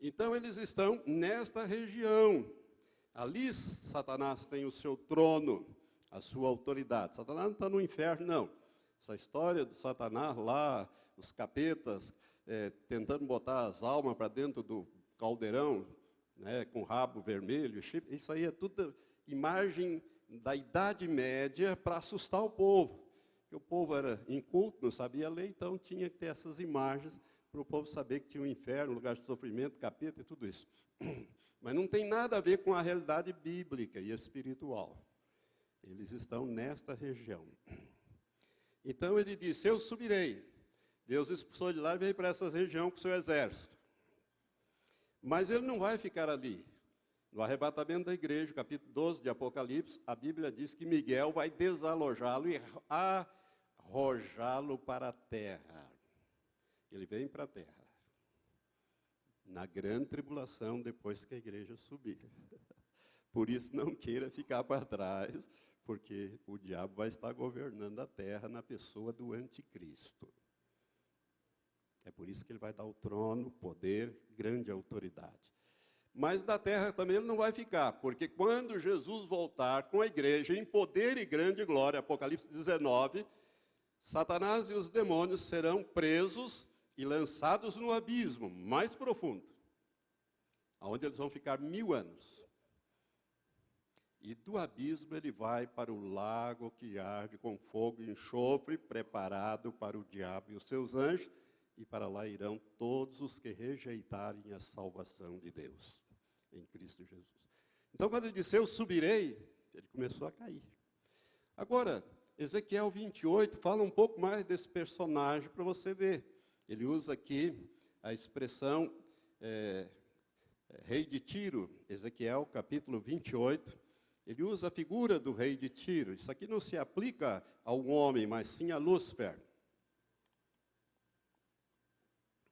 Então, eles estão nesta região. Ali, Satanás tem o seu trono, a sua autoridade. Satanás não está no inferno, não. Essa história do Satanás lá, os capetas, tentando botar as almas para dentro do caldeirão, né, com rabo vermelho, chifre, isso aí é tudo imagem da Idade Média para assustar o povo. Porque o povo era inculto, não sabia ler, então tinha que ter essas imagens para o povo saber que tinha um inferno, um lugar de sofrimento, capeta e tudo isso. Mas não tem nada a ver com a realidade bíblica e espiritual. Eles estão nesta região. Então ele disse, eu subirei. Deus expulsou de lá e veio para essa região com o seu exército. Mas ele não vai ficar ali. No arrebatamento da igreja, capítulo 12 de Apocalipse, a Bíblia diz que Miguel vai desalojá-lo e arrojá-lo para a terra. Ele vem para a terra. Na grande tribulação, depois que a igreja subir. Por isso, não queira ficar para trás, porque o diabo vai estar governando a terra na pessoa do anticristo. É por isso que ele vai dar o trono, poder, grande autoridade. Mas da terra também ele não vai ficar, porque quando Jesus voltar com a igreja em poder e grande glória, Apocalipse 19, Satanás e os demônios serão presos e lançados no abismo mais profundo, onde eles vão ficar 1000 anos. E do abismo ele vai para o lago que arde com fogo e enxofre, preparado para o diabo e os seus anjos, e para lá irão todos os que rejeitarem a salvação de Deus, em Cristo Jesus. Então, quando ele disse, eu subirei, ele começou a cair. Agora, Ezequiel 28 fala um pouco mais desse personagem para você ver. Ele usa aqui a expressão rei de Tiro, Ezequiel capítulo 28. Ele usa a figura do rei de Tiro. Isso aqui não se aplica ao homem, mas sim a Lúcifer.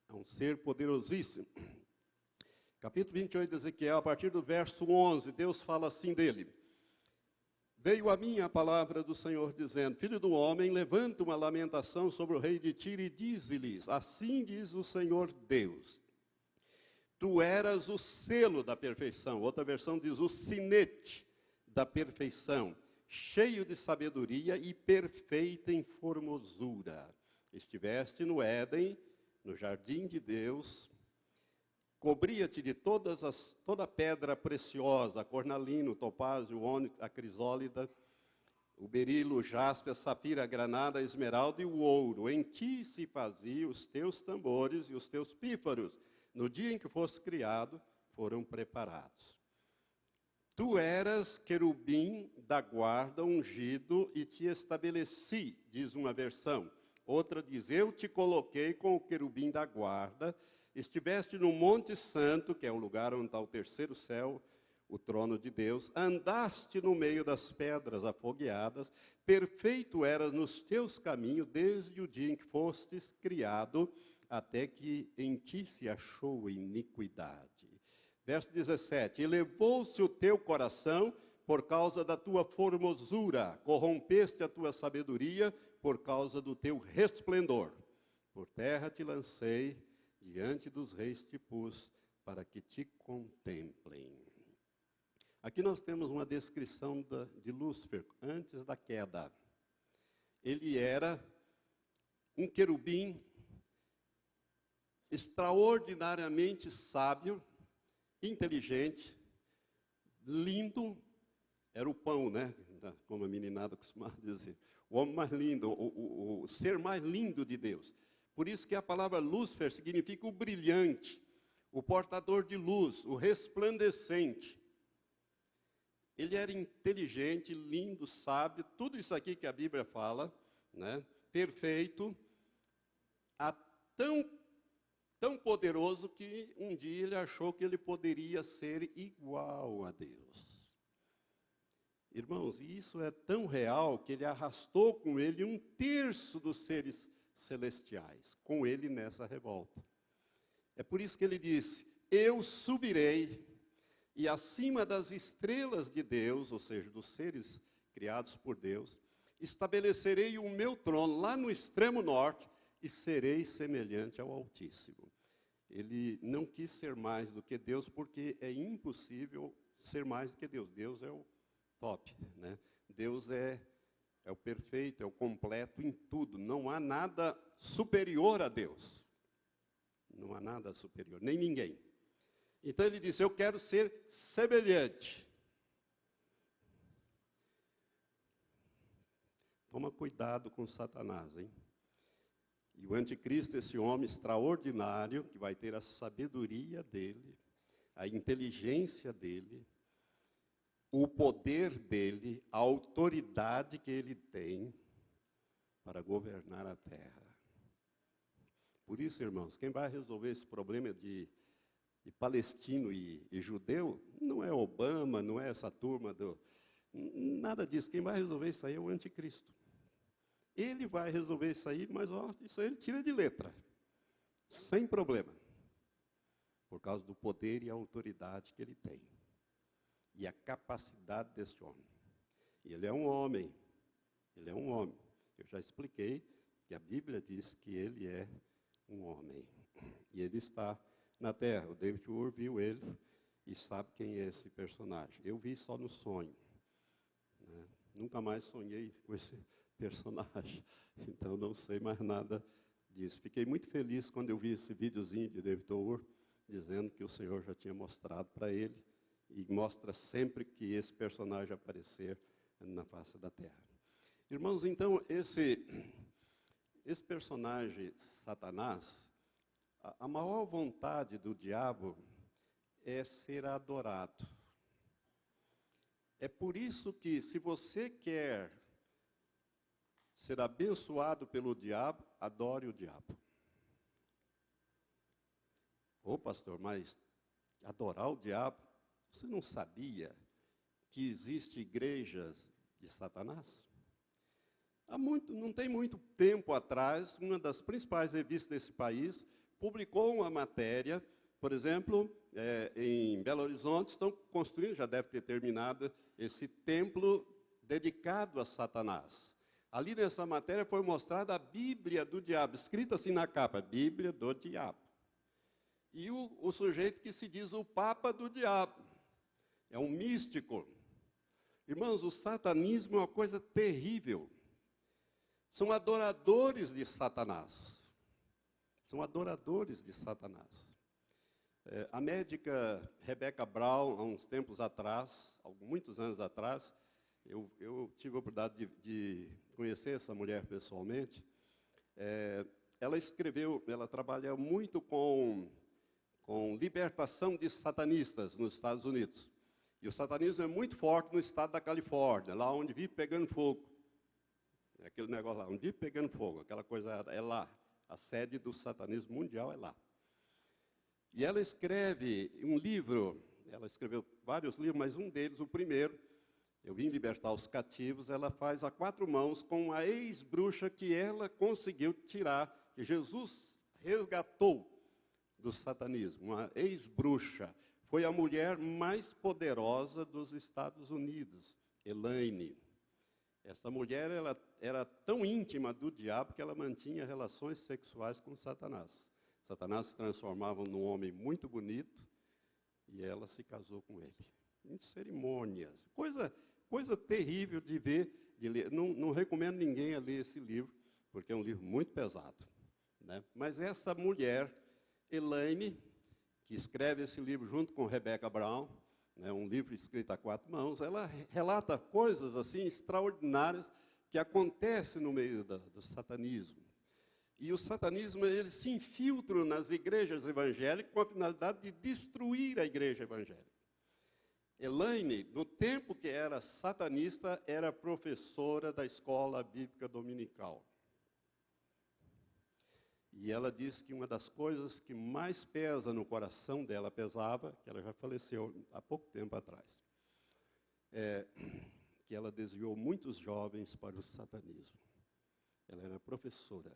É um ser poderosíssimo. Capítulo 28 de Ezequiel, a partir do verso 11, Deus fala assim dele. Veio a mim a palavra do Senhor, dizendo, filho do homem, levanta uma lamentação sobre o rei de Tiro e dize-lhes, assim diz o Senhor Deus, tu eras o selo da perfeição. Outra versão diz o sinete da perfeição, cheio de sabedoria e perfeita em formosura. Estiveste no Éden, no jardim de Deus, cobria-te de toda pedra preciosa, cornalino, topázio, ônix, a crisólida, o berilo, o jaspe, a safira, a granada, a esmeralda e o ouro. Em ti se faziam os teus tambores e os teus pífaros. No dia em que foste criado, foram preparados. Tu eras querubim da guarda ungido e te estabeleci, diz uma versão. Outra diz, eu te coloquei com o querubim da guarda, estiveste no Monte Santo, que é o lugar onde está o terceiro céu, o trono de Deus, andaste no meio das pedras afogueadas, perfeito eras nos teus caminhos desde o dia em que fostes criado, até que em ti se achou iniquidade. Verso 17, elevou-se o teu coração por causa da tua formosura, corrompeste a tua sabedoria por causa do teu resplendor. Por terra te lancei, diante dos reis te pus, para que te contemplem. Aqui nós temos uma descrição de Lúcifer, antes da queda. Ele era um querubim extraordinariamente sábio, inteligente, lindo, era o pão, né? Como a meninada costumava dizer. O homem mais lindo, o ser mais lindo de Deus. Por isso que a palavra Lúcifer significa o brilhante, o portador de luz, o resplandecente. Ele era inteligente, lindo, sábio, tudo isso aqui que a Bíblia fala, né? Perfeito, tão poderoso que um dia ele achou que ele poderia ser igual a Deus. Irmãos, e isso é tão real que ele arrastou com ele 1/3 dos seres celestiais, com ele nessa revolta. É por isso que ele disse, eu subirei, e acima das estrelas de Deus, ou seja, dos seres criados por Deus, estabelecerei o meu trono lá no extremo norte, e serei semelhante ao Altíssimo. Ele não quis ser mais do que Deus, porque é impossível ser mais do que Deus. Deus é o top, né? Deus é o perfeito, é o completo em tudo. Não há nada superior a Deus. Não há nada superior, nem ninguém. Então ele disse, eu quero ser semelhante. Toma cuidado com Satanás, hein? E o anticristo, esse homem extraordinário, que vai ter a sabedoria dele, a inteligência dele, o poder dele, a autoridade que ele tem para governar a terra. Por isso, irmãos, quem vai resolver esse problema de palestino e judeu, não é Obama, não é essa turma nada disso. Quem vai resolver isso aí é o anticristo. Ele vai resolver isso aí, mas isso aí ele tira de letra, sem problema, por causa do poder e a autoridade que ele tem, e a capacidade desse homem. E ele é um homem, Eu já expliquei que a Bíblia diz que ele é um homem, e ele está na terra. O David Ur viu ele e sabe quem é esse personagem. Eu vi só no sonho, né? Nunca mais sonhei com esse personagem, então não sei mais nada disso. Fiquei muito feliz quando eu vi esse videozinho de David Ur, dizendo que o Senhor já tinha mostrado para ele, e mostra sempre que esse personagem aparecer na face da terra. Irmãos, então, esse personagem, Satanás, a maior vontade do diabo é ser adorado. É por isso que, se você quer ser abençoado pelo diabo, adore o diabo. Ô pastor, mas adorar o diabo? Você não sabia que existem igrejas de Satanás? Não tem muito tempo atrás, uma das principais revistas desse país publicou uma matéria, por exemplo, em Belo Horizonte, estão construindo, já deve ter terminado, esse templo dedicado a Satanás. Ali nessa matéria foi mostrada a Bíblia do diabo, escrita assim na capa, Bíblia do diabo. E o sujeito que se diz o Papa do diabo, é um místico. Irmãos, o satanismo é uma coisa terrível. São adoradores de Satanás. São adoradores de Satanás. A médica Rebecca Brown, há uns tempos atrás, muitos anos atrás, eu tive a oportunidade de conhecer essa mulher pessoalmente. Ela trabalha muito com libertação de satanistas nos Estados Unidos. E o satanismo é muito forte no estado da Califórnia, lá onde vive pegando fogo. É aquele negócio lá, onde vive pegando fogo, aquela coisa é lá. A sede do satanismo mundial é lá. E ela escreve um livro ela escreveu vários livros, mas um deles, o primeiro, Eu Vim Libertar os Cativos, ela faz a quatro mãos com a ex-bruxa que ela conseguiu tirar, que Jesus resgatou do satanismo, uma ex-bruxa. Foi a mulher mais poderosa dos Estados Unidos, Elaine. Essa mulher ela era tão íntima do diabo que ela mantinha relações sexuais com Satanás. Satanás se transformava num homem muito bonito e ela se casou com ele. Em cerimônias. Coisa terrível de ver, de ler. Não recomendo ninguém a ler esse livro, porque é um livro muito pesado, né? Mas essa mulher, Elaine, que escreve esse livro junto com Rebecca Brown, né, um livro escrito a quatro mãos, ela relata coisas assim extraordinárias que acontecem no meio do satanismo. E o satanismo ele se infiltra nas igrejas evangélicas com a finalidade de destruir a igreja evangélica. Elaine, no tempo que era satanista, era professora da escola bíblica dominical. E ela disse que uma das coisas que mais pesa no coração dela, pesava, que ela já faleceu há pouco tempo atrás, que ela desviou muitos jovens para o satanismo. Ela era professora.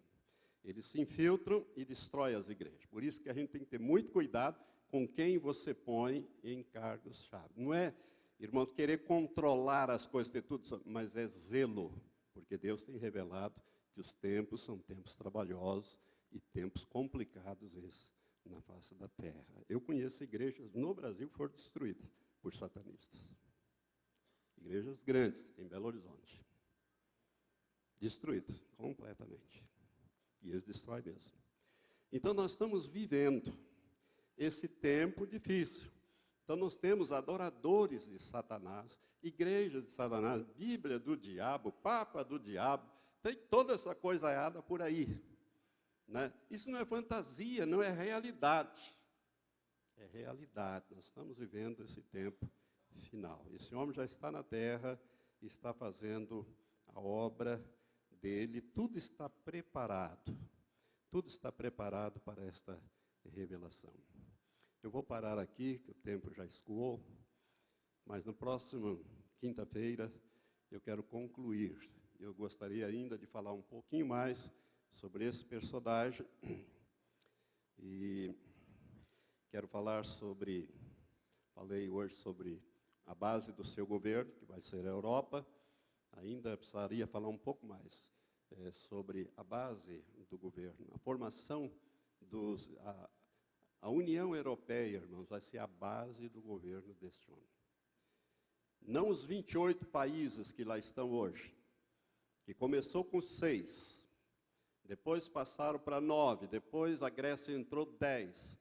Eles se infiltram e destroem as igrejas. Por isso que a gente tem que ter muito cuidado com quem você põe em cargos-chave. Não é, irmãos, querer controlar as coisas, ter tudo, mas é zelo, porque Deus tem revelado que os tempos são tempos trabalhosos e tempos complicados esses na face da terra. Eu conheço igrejas no Brasil que foram destruídas por satanistas. Igrejas grandes, em Belo Horizonte. Destruídas completamente. E eles destroem mesmo. Então, nós estamos vivendo esse tempo difícil. Então, nós temos adoradores de Satanás, igrejas de Satanás, Bíblia do diabo, Papa do diabo, tem toda essa coisa errada por aí. Né? Isso não é fantasia, não é realidade. É realidade. Nós estamos vivendo esse tempo final. Esse homem já está na terra, está fazendo a obra dele, tudo está preparado. Tudo está preparado para esta revelação. Eu vou parar aqui, que o tempo já escoou, mas no próximo quinta-feira eu quero concluir. Eu gostaria ainda de falar um pouquinho mais sobre esse personagem e quero falar falei hoje sobre a base do seu governo, que vai ser a Europa. Ainda precisaria falar um pouco mais sobre a base do governo, a formação a União Europeia, irmãos, vai ser a base do governo deste homem. Não os 28 países que lá estão hoje, que começou com 6, depois passaram para 9, depois a Grécia entrou 10,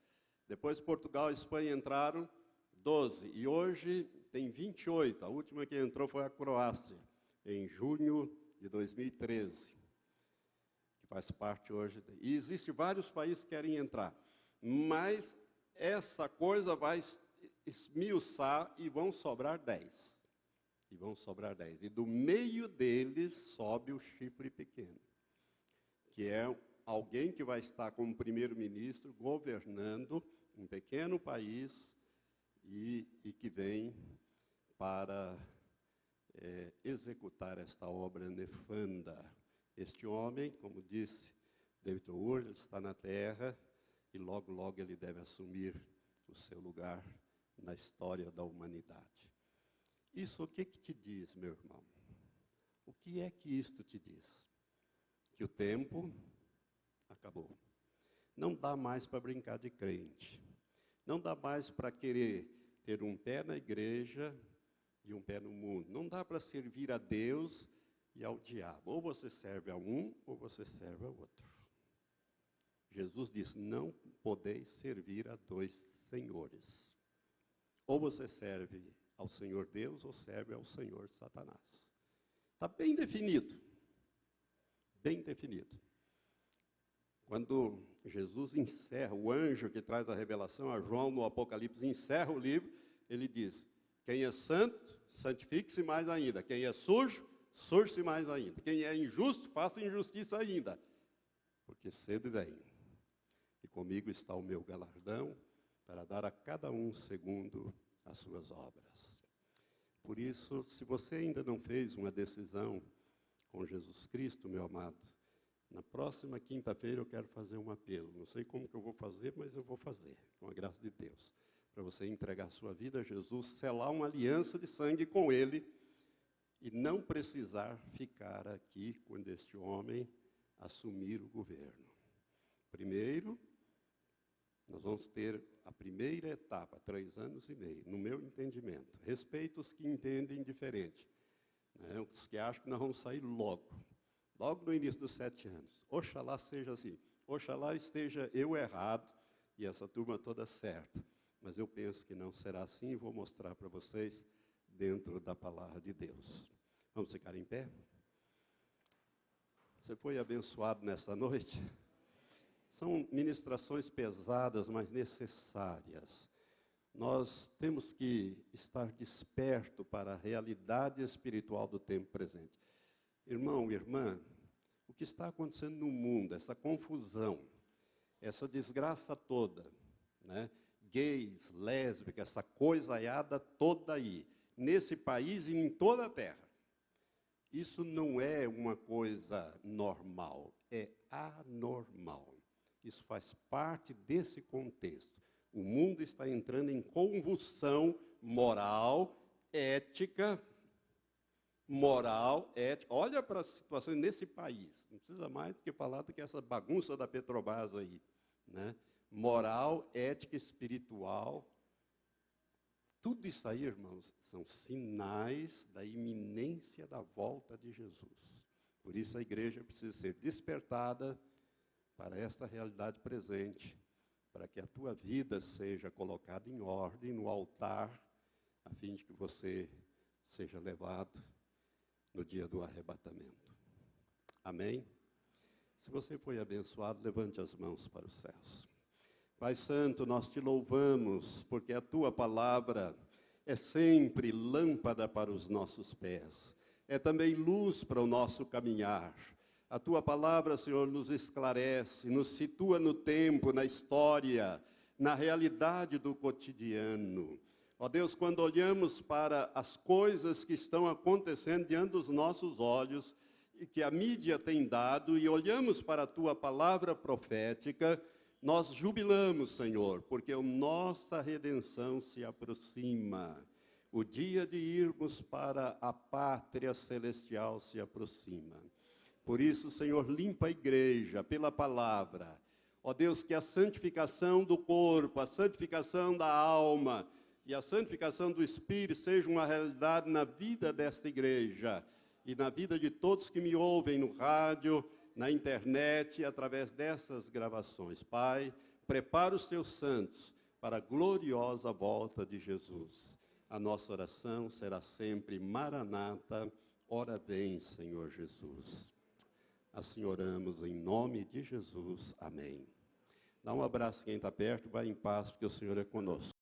depois Portugal e Espanha entraram 12, e hoje tem 28, a última que entrou foi a Croácia, em junho de 2013, que faz parte hoje. E existem vários países que querem entrar, mas essa coisa vai esmiuçar e vão sobrar 10. E do meio deles sobe o chifre pequeno, que é alguém que vai estar como primeiro-ministro governando um pequeno país e que vem para executar esta obra nefanda. Este homem, como disse David Wood, está na terra e logo, logo ele deve assumir o seu lugar na história da humanidade. Isso o que te diz, meu irmão? O que é que isto te diz? Que o tempo acabou. Não dá mais para brincar de crente. Não dá mais para querer ter um pé na igreja e um pé no mundo. Não dá para servir a Deus e ao diabo. Ou você serve a um, ou você serve ao outro. Jesus disse, não podeis servir a 2 senhores. Ou você serve ao Senhor Deus, ou serve ao Senhor Satanás. Está bem definido. Bem definido. Quando Jesus encerra, o anjo que traz a revelação a João no Apocalipse, encerra o livro, ele diz, quem é santo, santifique-se mais ainda. Quem é sujo, surge-se mais ainda. Quem é injusto, faça injustiça ainda. Porque cedo vem. E comigo está o meu galardão, para dar a cada um segundo as suas obras. Por isso, se você ainda não fez uma decisão com Jesus Cristo, meu amado, na próxima quinta-feira eu quero fazer um apelo. Não sei como que eu vou fazer, mas eu vou fazer, com a graça de Deus. Para você entregar sua vida a Jesus, selar uma aliança de sangue com Ele e não precisar ficar aqui quando este homem assumir o governo. Primeiro, nós vamos ter a primeira etapa, 3 anos e meio, no meu entendimento. Respeito os que entendem diferente, né? Os que acham que nós vamos sair logo no início dos 7 anos. Oxalá seja assim. Oxalá esteja eu errado e essa turma toda certa. Mas eu penso que não será assim e vou mostrar para vocês dentro da palavra de Deus. Vamos ficar em pé? Você foi abençoado nesta noite? São ministrações pesadas, mas necessárias. Nós temos que estar desperto para a realidade espiritual do tempo presente. Irmão, irmã, o que está acontecendo no mundo, essa confusão, essa desgraça toda, né? Gays, lésbicas, essa coisaiada toda aí, nesse país e em toda a terra. Isso não é uma coisa normal, é anormal. Isso faz parte desse contexto. O mundo está entrando em convulsão moral, ética. Olha para as situações nesse país. Não precisa mais do que falar do que essa bagunça da Petrobras aí, né? Moral, ética, espiritual. Tudo isso aí, irmãos, são sinais da iminência da volta de Jesus. Por isso a igreja precisa ser despertada para esta realidade presente, para que a tua vida seja colocada em ordem no altar, a fim de que você seja levado no dia do arrebatamento. Amém? Se você foi abençoado, levante as mãos para os céus. Pai Santo, nós te louvamos, porque a tua palavra é sempre lâmpada para os nossos pés, é também luz para o nosso caminhar. A tua palavra, Senhor, nos esclarece, nos situa no tempo, na história, na realidade do cotidiano. Ó Deus, quando olhamos para as coisas que estão acontecendo diante dos nossos olhos, e que a mídia tem dado, e olhamos para a tua palavra profética, nós jubilamos, Senhor, porque a nossa redenção se aproxima. O dia de irmos para a pátria celestial se aproxima. Por isso, Senhor, limpa a igreja pela palavra. Ó Deus, que a santificação do corpo, a santificação da alma e a santificação do espírito seja uma realidade na vida desta igreja e na vida de todos que me ouvem no rádio, na internet, através dessas gravações. Pai, prepara os teus santos para a gloriosa volta de Jesus. A nossa oração será sempre: Maranata, ora vem, Senhor Jesus. Assim oramos em nome de Jesus. Amém. Dá um abraço a quem está perto, vai em paz, porque o Senhor é conosco.